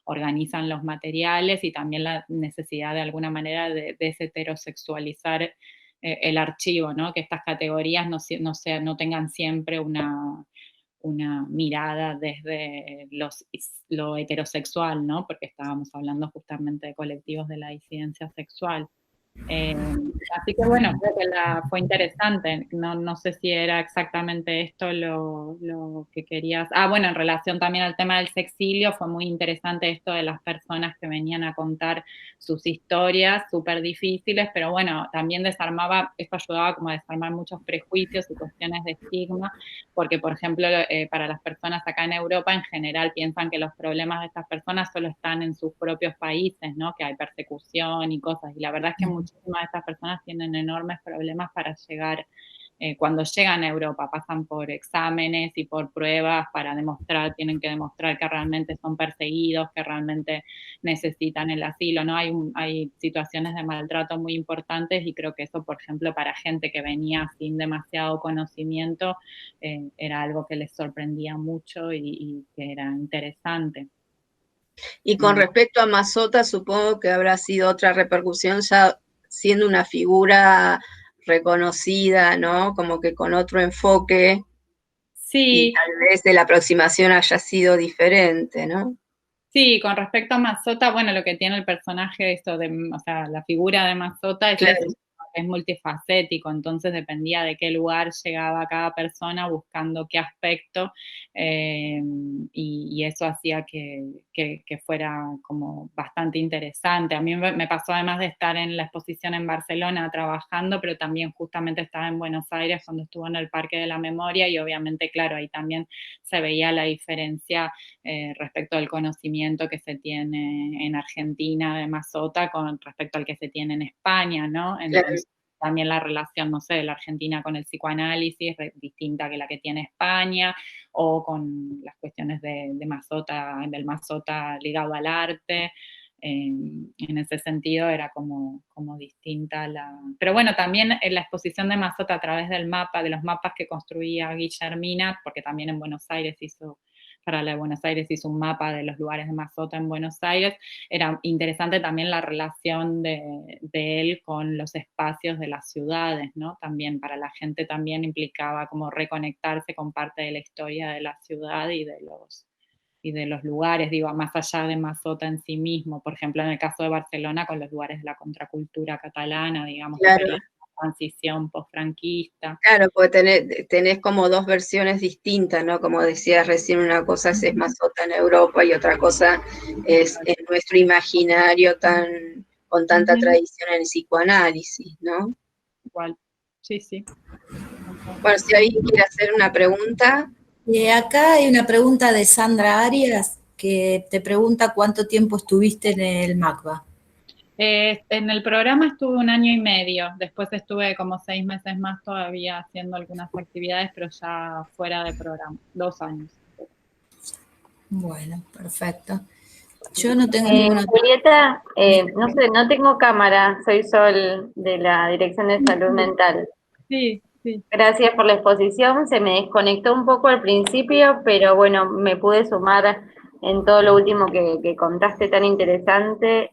organizan los materiales y también la necesidad de alguna manera de desheterosexualizar el archivo, ¿no? Que estas categorías no tengan siempre una mirada desde lo heterosexual, ¿no? Porque estábamos hablando justamente de colectivos de la disidencia sexual. Así que bueno, creo que fue interesante. No sé si era exactamente esto lo que querías. Bueno, en relación también al tema del sexilio, fue muy interesante esto de las personas que venían a contar sus historias súper difíciles, pero bueno, también esto ayudaba como a desarmar muchos prejuicios y cuestiones de estigma, porque por ejemplo, para las personas acá en Europa en general piensan que los problemas de estas personas solo están en sus propios países, ¿no? Que hay persecución y cosas, y la verdad es que muchísimas de estas personas tienen enormes problemas para llegar, cuando llegan a Europa, pasan por exámenes y por pruebas tienen que demostrar que realmente son perseguidos, que realmente necesitan el asilo, ¿no? Hay situaciones de maltrato muy importantes y creo que eso, por ejemplo, para gente que venía sin demasiado conocimiento, era algo que les sorprendía mucho y que era interesante. Y con respecto a Mazota, supongo que habrá sido otra repercusión, ya siendo una figura reconocida, ¿no? Como que con otro enfoque. Sí. Y tal vez la aproximación haya sido diferente, ¿no? Sí, con respecto a Mazota, bueno, lo que tiene el personaje, o sea, la figura de Mazota es claro. eso, es multifacético, entonces dependía de qué lugar llegaba cada persona buscando qué aspecto, y eso hacía que fuera como bastante interesante. A mí me pasó, además de estar en la exposición en Barcelona trabajando, pero también justamente estaba en Buenos Aires cuando estuvo en el Parque de la Memoria, y obviamente, claro, ahí también se veía la diferencia respecto al conocimiento que se tiene en Argentina de Mazota con respecto al que se tiene en España, ¿no? Entonces, también la relación, no sé, de la Argentina con el psicoanálisis es distinta que la que tiene España, o con las cuestiones de Mazota, del Mazota ligado al arte. En ese sentido era como distinta la... Pero bueno, también en la exposición de Mazota a través del mapa, de los mapas que construía Guillermina, porque también en Buenos Aires para la de Buenos Aires hizo un mapa de los lugares de Mazota en Buenos Aires, era interesante también la relación de él con los espacios de las ciudades, ¿no? También para la gente también implicaba como reconectarse con parte de la historia de la ciudad y de los lugares, digo, más allá de Mazota en sí mismo, por ejemplo, en el caso de Barcelona, con los lugares de la contracultura catalana, digamos, de Claro. periodo de transición post-franquista. Claro, porque tenés como dos versiones distintas, ¿no? Como decías recién, una cosa es Mazota en Europa y otra cosa es en nuestro imaginario con tanta tradición en el psicoanálisis, ¿no? Igual, sí, sí. Bueno, si alguien quiere hacer una pregunta. Acá hay una pregunta de Sandra Arias que te pregunta cuánto tiempo estuviste en el MACBA. En el programa estuve 1 año y medio, después estuve como 6 meses más todavía haciendo algunas actividades, pero ya fuera de programa, 2 años. Bueno, perfecto. Yo no tengo ninguna... Julieta, no sé, no tengo cámara, soy Sol de la Dirección de Salud Mental. Sí, sí. Gracias por la exposición, se me desconectó un poco al principio, pero bueno, me pude sumar en todo lo último que contaste tan interesante.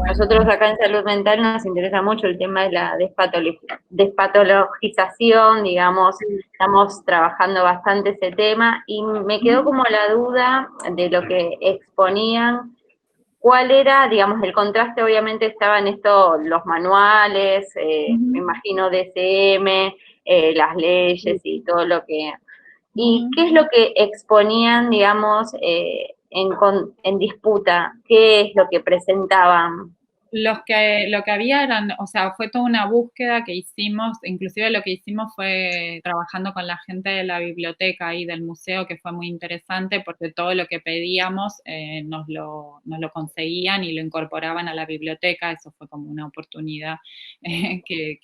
Nosotros acá en Salud Mental nos interesa mucho el tema de la despatologización, digamos, estamos trabajando bastante ese tema, y me quedó como la duda de lo que exponían. ¿Cuál era, digamos, el contraste? Obviamente estaban los manuales, me imagino DSM, las leyes y todo lo que... ¿Y qué es lo que exponían, digamos, en disputa? ¿Qué es lo que presentaban? Lo que había eran, o sea, fue toda una búsqueda que hicimos, inclusive lo que hicimos fue trabajando con la gente de la biblioteca y del museo, que fue muy interesante porque todo lo que pedíamos nos lo conseguían y lo incorporaban a la biblioteca. Eso fue como una oportunidad que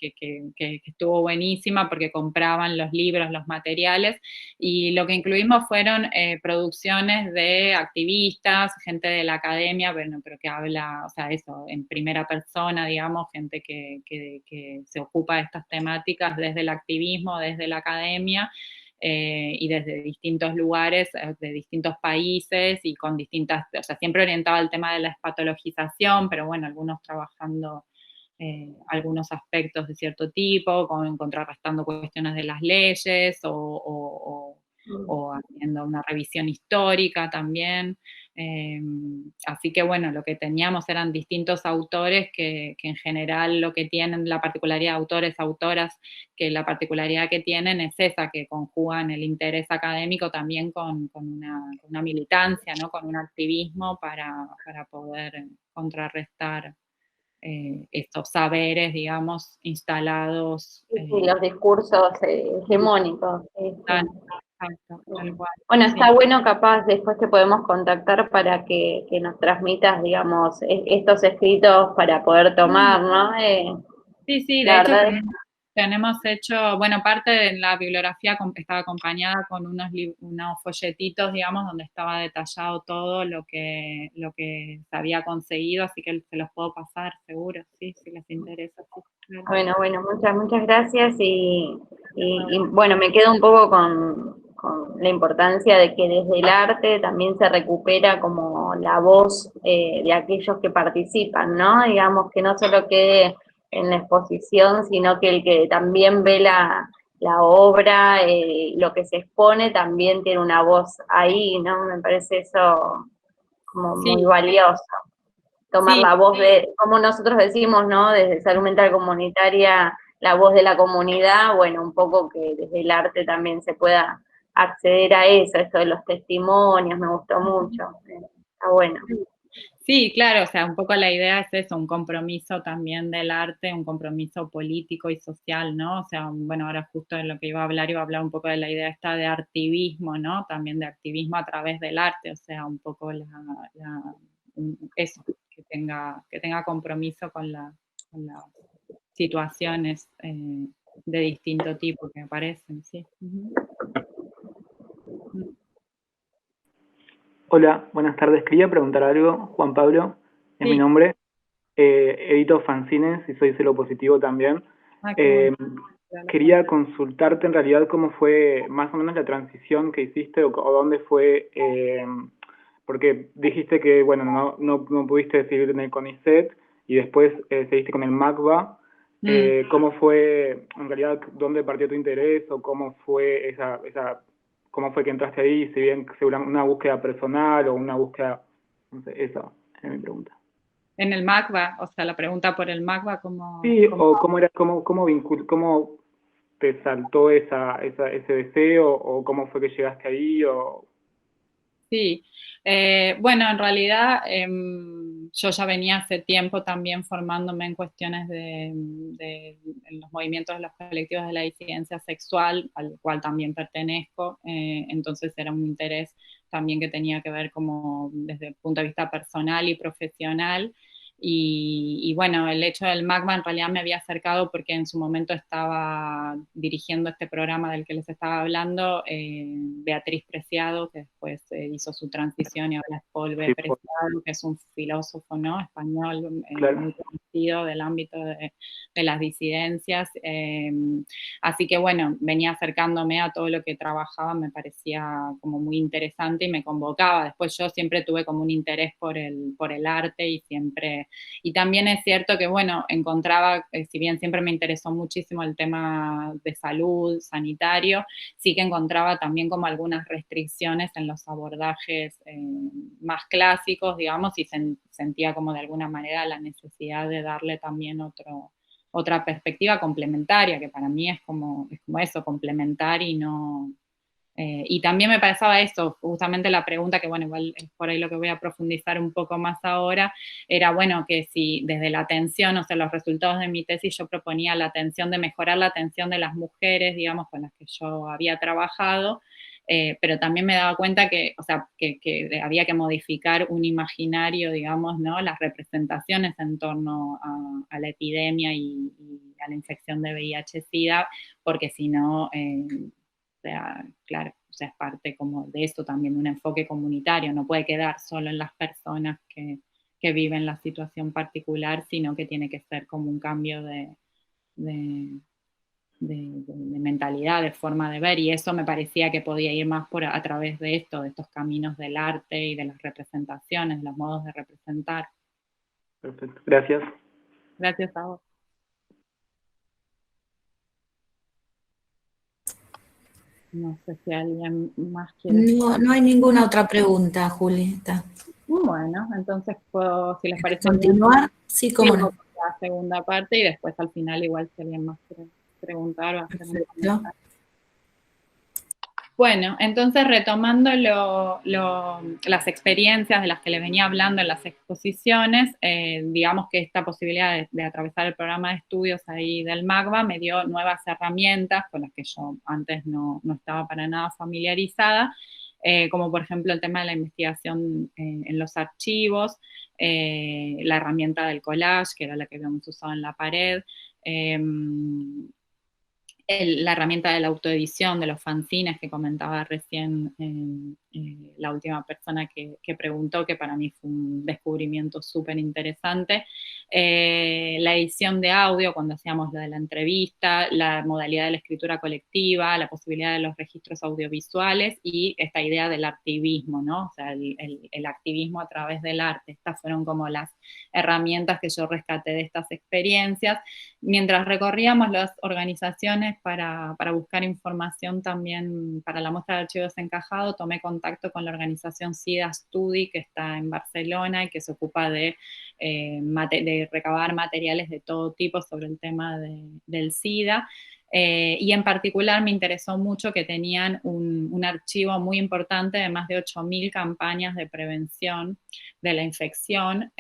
estuvo buenísima porque compraban los libros, los materiales, y lo que incluimos fueron producciones de activistas, gente de la academia, bueno, pero que habla, o sea, eso, en primera persona, digamos, gente que se ocupa de estas temáticas desde el activismo, desde la academia, y desde distintos lugares, de distintos países, y con distintas, o sea, siempre orientado al tema de la espatologización, pero bueno, algunos trabajando algunos aspectos de cierto tipo, como contrarrestando cuestiones de las leyes, o haciendo una revisión histórica también. Así que bueno, lo que teníamos eran distintos autores que en general lo que tienen, la particularidad de autores, autoras, que la particularidad que tienen es esa, que conjugan el interés académico también con una militancia, ¿no? Con un activismo para poder contrarrestar estos saberes, digamos, instalados. Sí, los discursos hegemónicos. Exacto, tal cual. Bueno, Sí. está bueno, capaz después te podemos contactar para que nos transmitas, digamos, estos escritos para poder tomar, ¿no? Sí, de la hecho verdad tenemos hecho, bueno, parte de la bibliografía estaba acompañada con unos folletitos, digamos, donde estaba detallado todo lo que se había conseguido, así que se los puedo pasar seguro, sí, si les interesa. Sí, claro. Bueno, muchas gracias, y bueno, me quedo un poco con la importancia de que desde el arte también se recupera como la voz de aquellos que participan, ¿no? Digamos, que no solo quede en la exposición, sino que el que también ve la obra, lo que se expone, también tiene una voz ahí, ¿no? Me parece eso como muy valioso. tomar Sí, la voz de, como nosotros decimos, ¿no? Desde salud mental comunitaria, la voz de la comunidad, bueno, un poco que desde el arte también se pueda acceder a eso, esto de los testimonios, me gustó mucho, está bueno. sí, claro, o sea, un poco la idea es eso, un compromiso también del arte, un compromiso político y social, ¿no? O sea, bueno, ahora justo en lo que iba a hablar un poco de la idea esta de activismo, ¿no? También de activismo a través del arte, o sea, un poco eso, que tenga compromiso con las situaciones de distinto tipo que aparecen, sí. Ujú. Hola, buenas tardes. Quería preguntar algo. Juan Pablo es mi Sí, nombre. Edito fanzines y soy celo positivo también. qué bueno. Eh, Quería consultarte en realidad cómo fue más o menos la transición que hiciste o dónde fue, porque dijiste que, bueno, no pudiste seguir en el CONICET y después seguiste con el MACBA. Mm. ¿Cómo fue, en realidad, dónde partió tu interés o cómo fue cómo fue que entraste ahí? Si bien seguramente una búsqueda personal o una búsqueda, no sé, esa es mi pregunta. En el MACBA, o sea, la pregunta por el MACBA, Sí, o cómo te saltó ese deseo, o cómo fue que llegaste ahí, o... sí, bueno, en realidad yo ya venía hace tiempo también formándome en cuestiones en los movimientos de los colectivos de la disidencia sexual, al cual también pertenezco, entonces era un interés también que tenía que ver como desde el punto de vista personal y profesional. Y bueno, el hecho del MACBA en realidad me había acercado porque en su momento estaba dirigiendo este programa del que les estaba hablando, Beatriz Preciado, que después hizo su transición y ahora es Paul B. Sí, Preciado, que es un filósofo, ¿no?, español, claro. muy conocido del ámbito de las disidencias. Así que bueno, venía acercándome a todo lo que trabajaba, me parecía como muy interesante y me convocaba. Después yo siempre tuve como un interés por el arte y siempre... Y también es cierto que, bueno, encontraba, si bien siempre me interesó muchísimo el tema de salud, sanitario, sí que encontraba también como algunas restricciones en los abordajes más clásicos, digamos, y sentía como de alguna manera la necesidad de darle también otra perspectiva complementaria, que para mí es como eso, complementar y no... y también me pasaba eso, justamente la pregunta, que bueno, igual es por ahí lo que voy a profundizar un poco más ahora, era bueno, que si desde la atención, o sea, los resultados de mi tesis yo proponía la atención, de mejorar la atención de las mujeres, digamos, con las que yo había trabajado, pero también me daba cuenta que, o sea, que había que modificar un imaginario, digamos, ¿no?, las representaciones en torno a la epidemia y a la infección de VIH-Sida, porque si no... o sea, claro, o sea, es parte como de esto también, un enfoque comunitario, no puede quedar solo en las personas que viven la situación particular, sino que tiene que ser como un cambio de, de mentalidad, de forma de ver, y eso me parecía que podía ir más a través de esto, de estos caminos del arte y de las representaciones, los modos de representar. Perfecto, gracias. Gracias a vos. No sé si alguien más quiere. No hay ninguna otra pregunta, Julieta. Bueno, entonces puedo, si les parece bien, ¿Continuar? Sí, cómo sigo no. con la segunda parte y después al final igual si alguien más quiere preguntar o hacer un Perfecto. comentario. Bueno, entonces retomando las experiencias de las que le venía hablando en las exposiciones, digamos que esta posibilidad de atravesar el programa de estudios ahí del MACBA me dio nuevas herramientas con las que yo antes no estaba para nada familiarizada, como por ejemplo el tema de la investigación en los archivos, la herramienta del collage, que era la que habíamos usado en la pared, la herramienta de la autoedición, de los fanzines que comentaba recién la última persona que preguntó, que para mí fue un descubrimiento súper interesante. La edición de audio, cuando hacíamos lo de la entrevista, la modalidad de la escritura colectiva, la posibilidad de los registros audiovisuales y esta idea del activismo, ¿no? O sea, el activismo a través del arte. Estas fueron como las herramientas que yo rescaté de estas experiencias. Mientras recorríamos las organizaciones para buscar información también para la muestra de archivo desencajado, tomé contacto con la organización SIDA Studi, que está en Barcelona y que se ocupa de de recabar materiales de todo tipo sobre el tema del SIDA. Y en particular me interesó mucho que tenían un archivo muy importante de más de 8.000 campañas de prevención de la infección.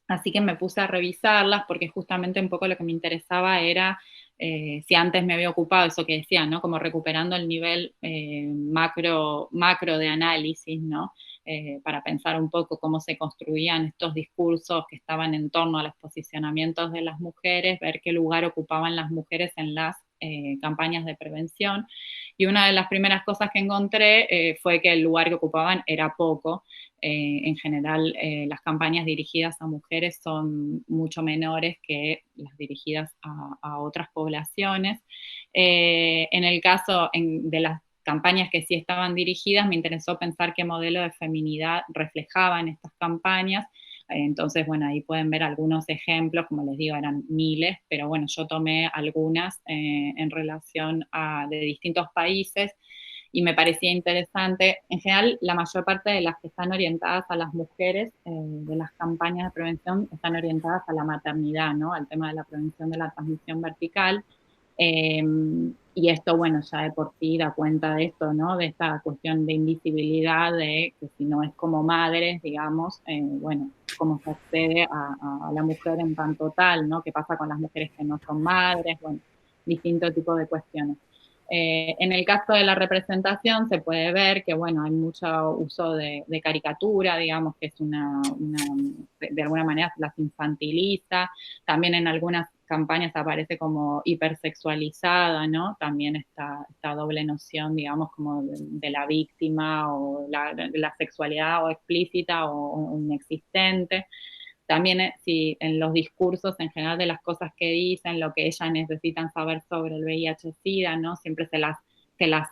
Así que me puse a revisarlas porque justamente un poco lo que me interesaba era, si antes me había ocupado eso que decía, ¿no? Como recuperando el nivel macro de análisis, ¿no? Para pensar un poco cómo se construían estos discursos que estaban en torno a los posicionamientos de las mujeres, ver qué lugar ocupaban las mujeres en las campañas de prevención. Y una de las primeras cosas que encontré fue que el lugar que ocupaban era poco. En general, las campañas dirigidas a mujeres son mucho menores que las dirigidas a otras poblaciones. En el caso de las campañas que sí estaban dirigidas, me interesó pensar qué modelo de feminidad reflejaban estas campañas. Entonces, bueno, ahí pueden ver algunos ejemplos, como les digo, eran miles, pero bueno, yo tomé algunas en relación de distintos países y me parecía interesante. En general, la mayor parte de las que están orientadas a las mujeres, de las campañas de prevención, están orientadas a la maternidad, ¿no? Al tema de la prevención de la transmisión vertical. Y esto, bueno, ya de por sí da cuenta de esto, ¿no? De esta cuestión de invisibilidad, de que si no es como madres, digamos, bueno, cómo se accede a la mujer en tanto tal, ¿no? ¿Qué pasa con las mujeres que no son madres? Bueno, distintos tipos de cuestiones. En el caso de la representación se puede ver que, bueno, hay mucho uso de caricatura, digamos, que es de alguna manera las infantiliza. También en algunas campañas aparece como hipersexualizada, ¿no? También esta doble noción, digamos, como de la víctima o la sexualidad o explícita o inexistente. También si en los discursos en general de las cosas que dicen, lo que ellas necesitan saber sobre el VIH-Sida, ¿no? Siempre se las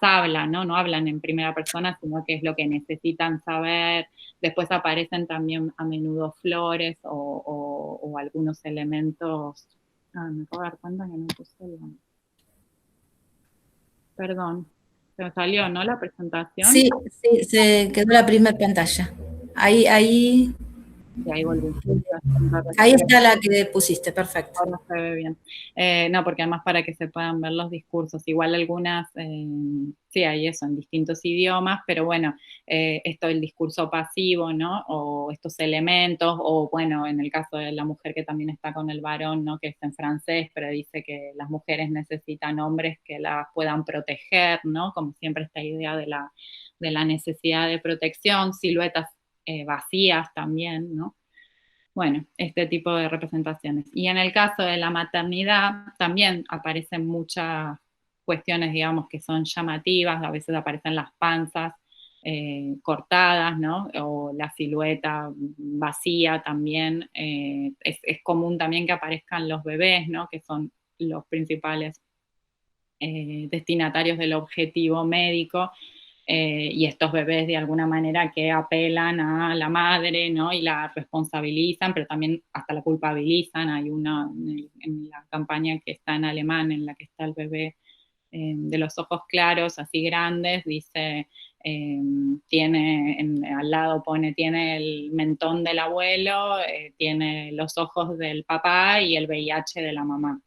habla, ¿no? No hablan en primera persona, sino que es lo que necesitan saber. Después aparecen también a menudo flores o algunos elementos. Me acabo de dar cuenta que no puse Perdón, se me salió, ¿no? La presentación. Sí, sí, se quedó la primera pantalla. Ahí Y ahí volví. Ahí está la que pusiste, perfecto. Ahora se ve bien. No, porque además para que se puedan ver los discursos, igual algunas, sí hay eso en distintos idiomas, pero bueno, esto del discurso pasivo, ¿no? O estos elementos, o bueno, en el caso de la mujer que también está con el varón, ¿no? Que está en francés, pero dice que las mujeres necesitan hombres que las puedan proteger, ¿no? Como siempre esta idea de la necesidad de protección, siluetas vacías también, ¿no? Bueno, este tipo de representaciones. Y en el caso de la maternidad también aparecen muchas cuestiones, digamos, que son llamativas, a veces aparecen las panzas cortadas, ¿no? O la silueta vacía también. Es común también que aparezcan los bebés, ¿no? Que son los principales destinatarios del objetivo médico. Y estos bebés de alguna manera que apelan a la madre, ¿no? Y la responsabilizan, pero también hasta la culpabilizan. Hay una en la campaña que está en alemán, en la que está el bebé de los ojos claros, así grandes, dice, al lado pone, tiene el mentón del abuelo, tiene los ojos del papá y el VIH de la mamá.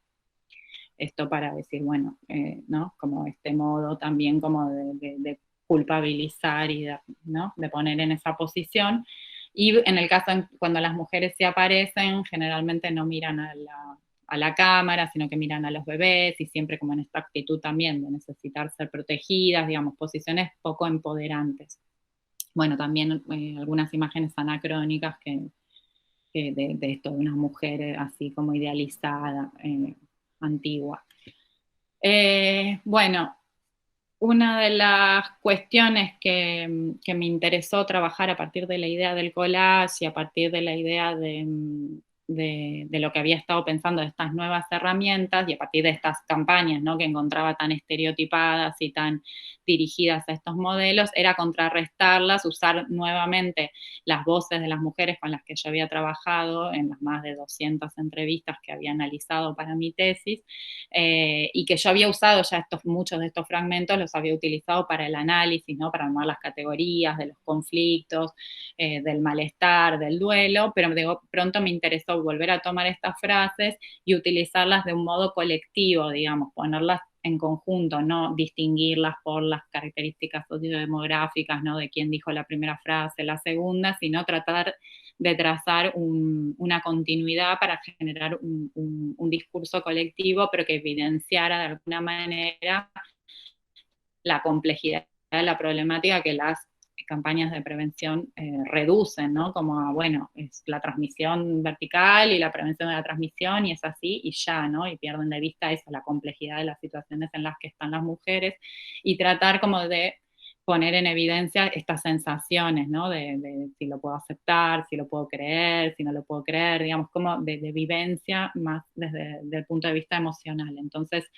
Esto para decir, bueno, ¿no? Como este modo también como de culpabilizar y ¿no? De poner en esa posición. Y en el caso cuando las mujeres se aparecen, generalmente no miran a la cámara, sino que miran a los bebés y siempre como en esta actitud también de necesitar ser protegidas, digamos, posiciones poco empoderantes. Bueno, también algunas imágenes anacrónicas de esto, de unas mujeres así como idealizadas, antigua. Bueno, una de las cuestiones que me interesó trabajar a partir de la idea del collage y a partir de la idea de lo que había estado pensando de estas nuevas herramientas y a partir de estas campañas, ¿no? Que encontraba tan estereotipadas y tan dirigidas a estos modelos, era contrarrestarlas, usar nuevamente las voces de las mujeres con las que yo había trabajado en las más de 200 entrevistas que había analizado para mi tesis, y que yo había usado ya muchos de estos fragmentos, los había utilizado para el análisis, ¿no? Para armar las categorías de los conflictos, del malestar, del duelo, pero de pronto me interesó volver a tomar estas frases y utilizarlas de un modo colectivo, digamos, ponerlas en conjunto, no distinguirlas por las características sociodemográficas, ¿no? De quién dijo la primera frase, la segunda, sino tratar de trazar una continuidad para generar un discurso colectivo, pero que evidenciara de alguna manera la complejidad de la problemática que las campañas de prevención reducen, ¿no? Como, bueno, es la transmisión vertical y la prevención de la transmisión, y es así, y ya, ¿no? Y pierden de vista eso, la complejidad de las situaciones en las que están las mujeres, y tratar como de poner en evidencia estas sensaciones, ¿no? De si lo puedo aceptar, si lo puedo creer, si no lo puedo creer, digamos, como de vivencia más desde el punto de vista emocional. Entonces,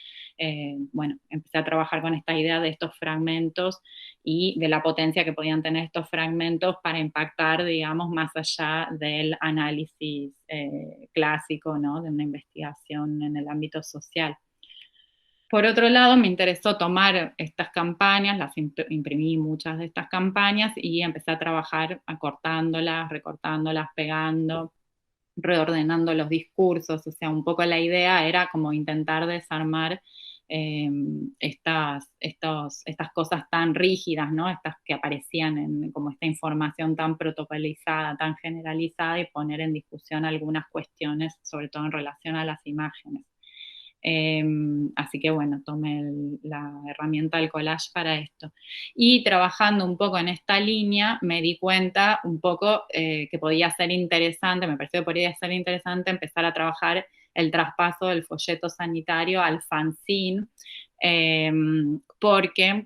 bueno, empecé a trabajar con esta idea de estos fragmentos y de la potencia que podían tener estos fragmentos para impactar, digamos, más allá del análisis clásico, ¿no? De una investigación en el ámbito social. Por otro lado, me interesó tomar estas campañas, las imprimí muchas de estas campañas y empecé a trabajar acortándolas, recortándolas, pegando, reordenando los discursos. O sea, un poco la idea era como intentar desarmar estas cosas tan rígidas, ¿no? Estas que aparecían como esta información tan protocolizada, tan generalizada, y poner en discusión algunas cuestiones, sobre todo en relación a las imágenes. Así que bueno, tomé la herramienta del collage para esto. Y trabajando un poco en esta línea, me di cuenta un poco que podía ser interesante, me pareció que podía ser interesante empezar a trabajar el traspaso del folleto sanitario al fanzine, porque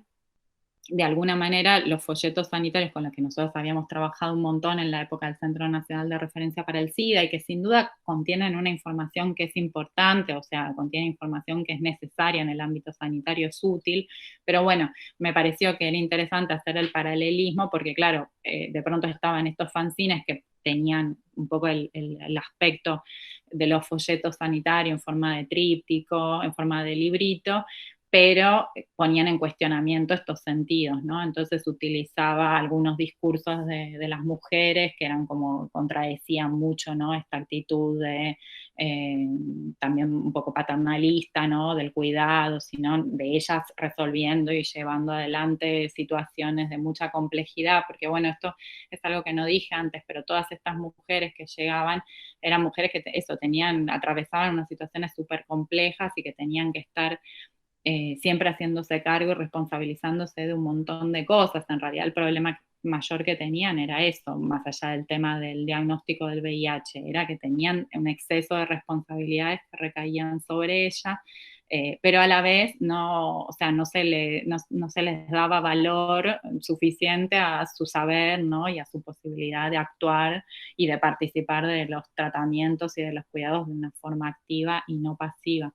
de alguna manera los folletos sanitarios con los que nosotros habíamos trabajado un montón en la época del Centro Nacional de Referencia para el SIDA, y que sin duda contienen una información que es importante, o sea, contienen información que es necesaria en el ámbito sanitario, es útil, pero bueno, me pareció que era interesante hacer el paralelismo porque claro, de pronto estaban estos fanzines que tenían un poco el aspecto de los folletos sanitarios en forma de tríptico, en forma de librito, pero ponían en cuestionamiento estos sentidos, ¿no? Entonces utilizaba algunos discursos de las mujeres que eran como, contradecían mucho, ¿no? Esta actitud de también un poco paternalista, ¿no? Del cuidado, sino de ellas resolviendo y llevando adelante situaciones de mucha complejidad, porque bueno, esto es algo que no dije antes, pero todas estas mujeres que llegaban eran mujeres que atravesaban unas situaciones súper complejas y que tenían que estar siempre haciéndose cargo y responsabilizándose de un montón de cosas. En realidad el problema mayor que tenían era eso, más allá del tema del diagnóstico del VIH, era que tenían un exceso de responsabilidades que recaían sobre ella, pero a la vez no se les daba valor suficiente a su saber, ¿no? Y a su posibilidad de actuar y de participar de los tratamientos y de los cuidados de una forma activa y no pasiva.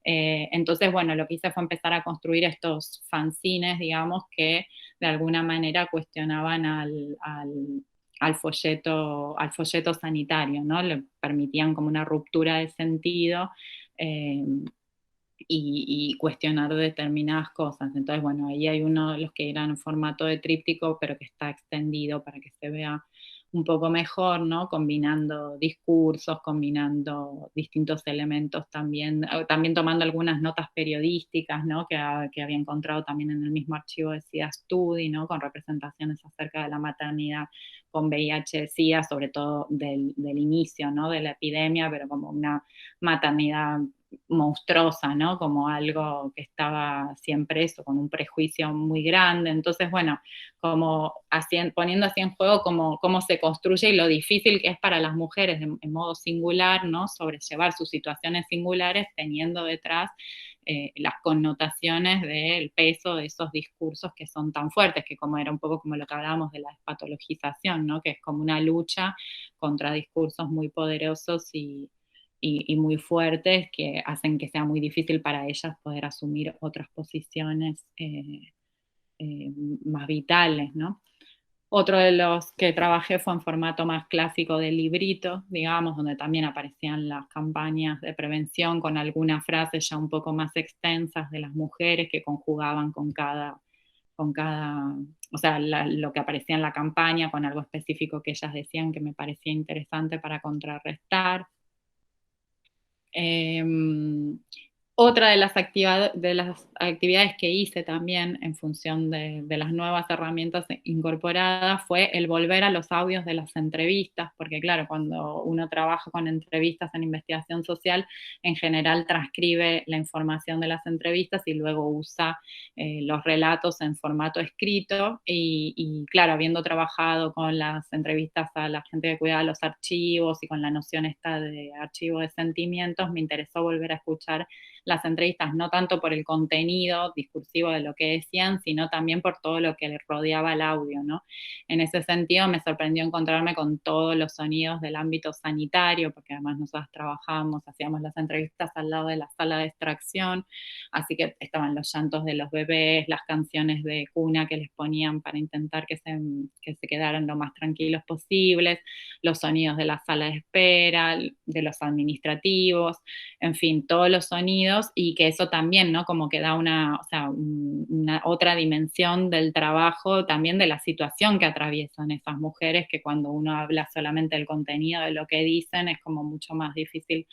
Entonces, bueno, lo que hice fue empezar a construir estos fanzines, digamos, que de alguna manera cuestionaban al folleto sanitario, ¿no? Le permitían como una ruptura de sentido y cuestionar determinadas cosas. Entonces, bueno, ahí hay uno de los que eran en formato de tríptico, pero que está extendido para que se vea un poco mejor, ¿no? Combinando discursos, combinando distintos elementos también tomando algunas notas periodísticas, ¿no? Que había encontrado también en el mismo archivo de SIDA Study, ¿no? Con representaciones acerca de la maternidad con VIH-SIDA, sobre todo del inicio, ¿no? De la epidemia, pero como una maternidad monstruosa, ¿no? Como algo que estaba siempre eso, con un prejuicio muy grande. Entonces, bueno, como poniendo así en juego cómo se construye y lo difícil que es para las mujeres en modo singular, ¿no? Sobrellevar sus situaciones singulares teniendo detrás las connotaciones del peso de esos discursos que son tan fuertes, que como era un poco como lo que hablábamos de la despatologización, ¿no? Que es como una lucha contra discursos muy poderosos y muy fuertes que hacen que sea muy difícil para ellas poder asumir otras posiciones más vitales, ¿no? Otro de los que trabajé fue en formato más clásico de librito, digamos, donde también aparecían las campañas de prevención con algunas frases ya un poco más extensas de las mujeres que conjugaban con cada, o sea, lo que aparecía en la campaña con algo específico que ellas decían que me parecía interesante para contrarrestar. Otra de las actividades que hice también en función de las nuevas herramientas incorporadas fue el volver a los audios de las entrevistas, porque claro, cuando uno trabaja con entrevistas en investigación social, en general transcribe la información de las entrevistas y luego usa los relatos en formato escrito y claro, habiendo trabajado con las entrevistas a la gente que cuidaba los archivos y con la noción esta de archivo de sentimientos, me interesó volver a escuchar las entrevistas, no tanto por el contenido discursivo de lo que decían, sino también por todo lo que le rodeaba el audio, ¿no? En ese sentido me sorprendió encontrarme con todos los sonidos del ámbito sanitario, porque además nosotros trabajábamos, hacíamos las entrevistas al lado de la sala de extracción, así que estaban los llantos de los bebés, las canciones de cuna que les ponían para intentar que se quedaran lo más tranquilos posibles, los sonidos de la sala de espera, de los administrativos, en fin, todos los sonidos y que eso también, ¿no? Como que da una otra dimensión del trabajo, también de la situación que atraviesan esas mujeres, que cuando uno habla solamente del contenido de lo que dicen es como mucho más difícil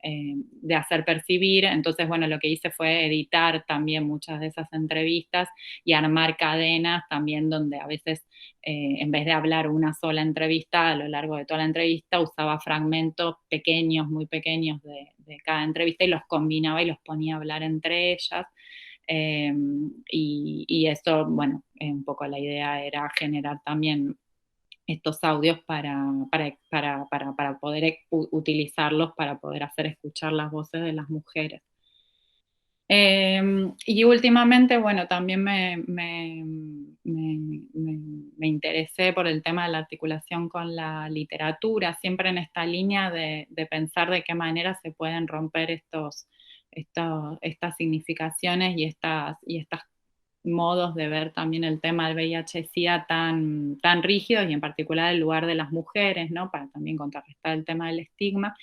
de hacer percibir. Entonces, bueno, lo que hice fue editar también muchas de esas entrevistas y armar cadenas también donde a veces en vez de hablar una sola entrevista, a lo largo de toda la entrevista usaba fragmentos pequeños, muy pequeños de cada entrevista y los combinaba y los ponía a hablar entre ellas. Y eso, bueno, un poco la idea era generar también estos audios para poder utilizarlos, para poder hacer escuchar las voces de las mujeres. Y últimamente, bueno, también me interesé por el tema de la articulación con la literatura, siempre en esta línea de pensar de qué manera se pueden romper estas significaciones y estas modos de ver también el tema del VIH-Sida tan rígidos y en particular el lugar de las mujeres, ¿no? Para también contrarrestar el tema del estigma.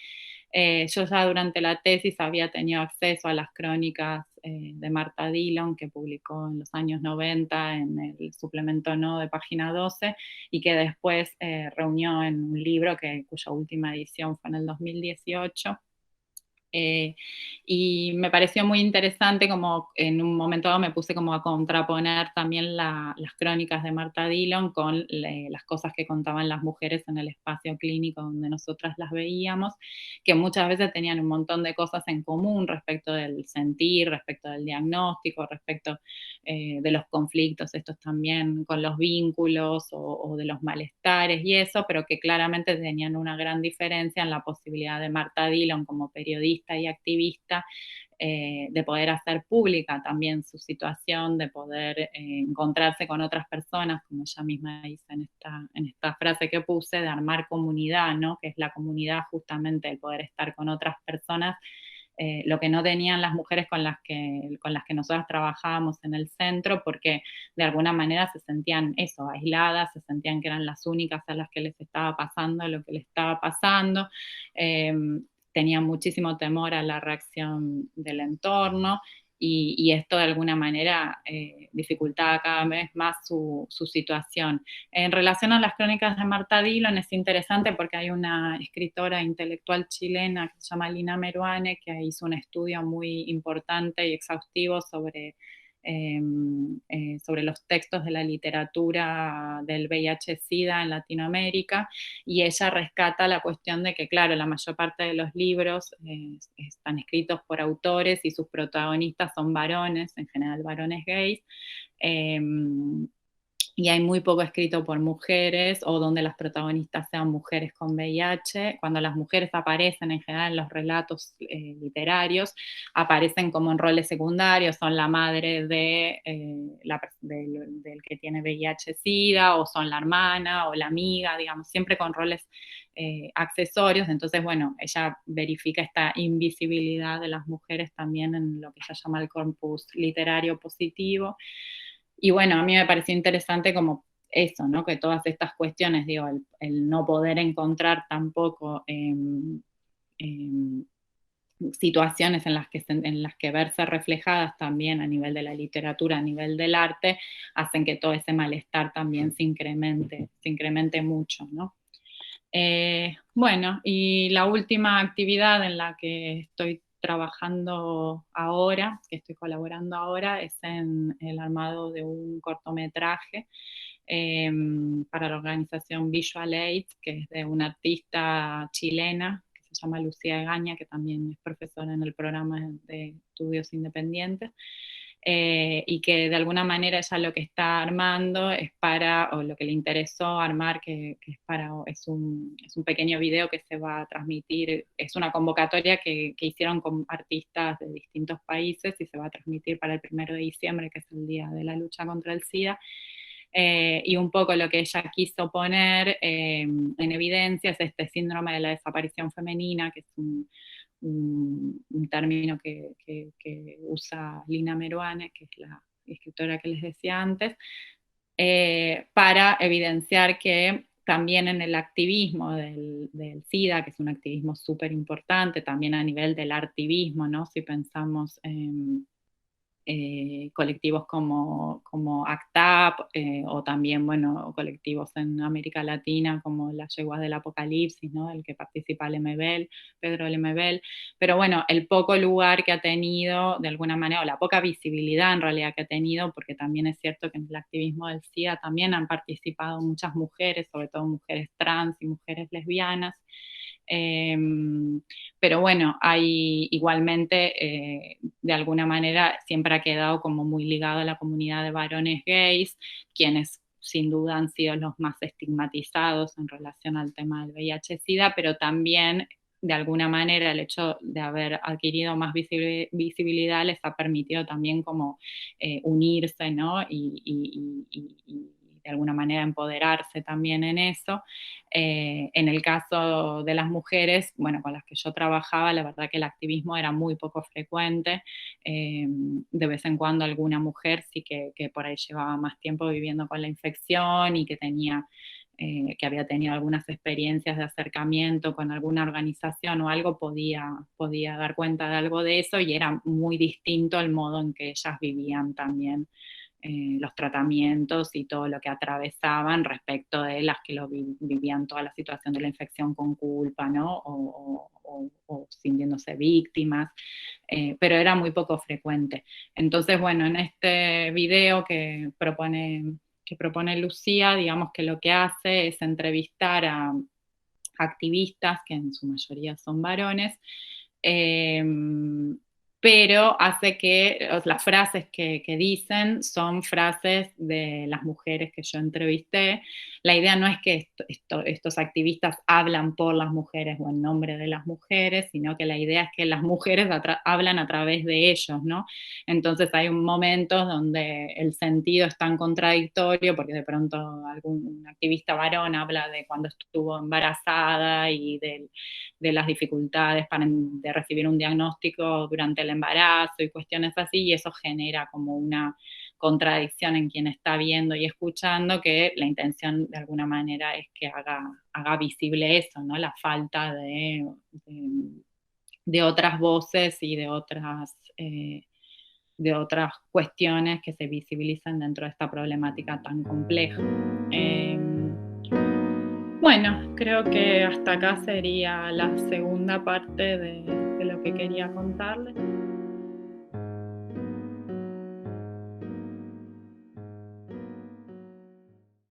Yo ya durante la tesis había tenido acceso a las crónicas de Marta Dillon, que publicó en los años 90 en el suplemento No de Página 12, y que después reunió en un libro cuya última edición fue en el 2018. Y me pareció muy interesante, como en un momento dado me puse como a contraponer también las crónicas de Marta Dillon con las cosas que contaban las mujeres en el espacio clínico donde nosotras las veíamos, que muchas veces tenían un montón de cosas en común respecto del sentir, respecto del diagnóstico, respecto de los conflictos estos también con los vínculos o de los malestares y eso, pero que claramente tenían una gran diferencia en la posibilidad de Marta Dillon como periodista y activista de poder hacer pública también su situación, de poder encontrarse con otras personas, como ella misma dice en esta frase que puse, de armar comunidad, ¿no? Que es la comunidad justamente el poder estar con otras personas, lo que no tenían las mujeres con las que nosotras trabajábamos en el centro, porque de alguna manera se sentían eso, aisladas, se sentían que eran las únicas a las que les estaba pasando lo que les estaba pasando, tenían muchísimo temor a la reacción del entorno, y esto de alguna manera dificultaba cada vez más su situación. En relación a las crónicas de Marta Dillon es interesante porque hay una escritora intelectual chilena que se llama Lina Meruane, que hizo un estudio muy importante y exhaustivo sobre los textos de la literatura del VIH-Sida en Latinoamérica, y ella rescata la cuestión de que, claro, la mayor parte de los libros están escritos por autores y sus protagonistas son varones, en general varones gays, y hay muy poco escrito por mujeres o donde las protagonistas sean mujeres con VIH. Cuando las mujeres aparecen en general en los relatos literarios, aparecen como en roles secundarios, son la madre del que tiene VIH-Sida, o son la hermana o la amiga, digamos, siempre con roles accesorios. Entonces, bueno, ella verifica esta invisibilidad de las mujeres también en lo que ella llama el corpus literario positivo. Y bueno, a mí me pareció interesante como eso, ¿no? Que todas estas cuestiones, digo, el no poder encontrar tampoco situaciones en las que verse reflejadas también a nivel de la literatura, a nivel del arte, hacen que todo ese malestar también se incremente mucho, ¿no? Bueno, y la última actividad en la que estoy trabajando ahora, que estoy colaborando ahora, es en el armado de un cortometraje para la organización Visual Aid, que es de una artista chilena que se llama Lucía Egaña, que también es profesora en el programa de estudios independientes. Y que de alguna manera ella lo que está armando es para, o lo que le interesó armar, es un pequeño video que se va a transmitir, es una convocatoria que hicieron con artistas de distintos países y se va a transmitir para el 1 de diciembre, que es el Día de la Lucha contra el SIDA. Y un poco lo que ella quiso poner en evidencia es este síndrome de la desaparición femenina, que es un término que usa Lina Meruane, que es la escritora que les decía antes, para evidenciar que también en el activismo del SIDA, que es un activismo súper importante, también a nivel del artivismo, ¿no? Si pensamos en colectivos como ACT UP, o también, bueno, colectivos en América Latina como las Yeguas del Apocalipsis, ¿no? Del que participa Lemebel, Pedro Lemebel, pero bueno, el poco lugar que ha tenido, de alguna manera, o la poca visibilidad en realidad que ha tenido, porque también es cierto que en el activismo del SIDA también han participado muchas mujeres, sobre todo mujeres trans y mujeres lesbianas. Pero bueno, hay igualmente, de alguna manera, siempre ha quedado como muy ligado a la comunidad de varones gays, quienes sin duda han sido los más estigmatizados en relación al tema del VIH-Sida, pero también, de alguna manera, el hecho de haber adquirido más visibilidad les ha permitido también como unirse, ¿no? Y de alguna manera empoderarse también en eso. En el caso de las mujeres, bueno, con las que yo trabajaba, la verdad que el activismo era muy poco frecuente. De vez en cuando alguna mujer sí que por ahí llevaba más tiempo viviendo con la infección y que que había tenido algunas experiencias de acercamiento con alguna organización o algo, podía dar cuenta de algo de eso, y era muy distinto el modo en que ellas vivían también los tratamientos y todo lo que atravesaban respecto de las que vivían toda la situación de la infección con culpa, ¿no? O sintiéndose víctimas, pero era muy poco frecuente. Entonces, bueno, en este video que propone Lucía, digamos que lo que hace es entrevistar a activistas, que en su mayoría son varones, pero hace que las frases que dicen son frases de las mujeres que yo entrevisté. La idea no es que estos activistas hablan por las mujeres o en nombre de las mujeres, sino que la idea es que las mujeres hablan a través de ellos, ¿no? Entonces hay momentos donde el sentido es tan contradictorio, porque de pronto algún activista varón habla de cuando estuvo embarazada y de las dificultades de recibir un diagnóstico durante el embarazo y cuestiones así, y eso genera como una contradicción en quien está viendo y escuchando, que la intención de alguna manera es que haga visible eso, ¿no? La falta de otras voces y de otras cuestiones que se visibilizan dentro de esta problemática tan compleja. Bueno, creo que hasta acá sería la segunda parte de lo que quería contarles.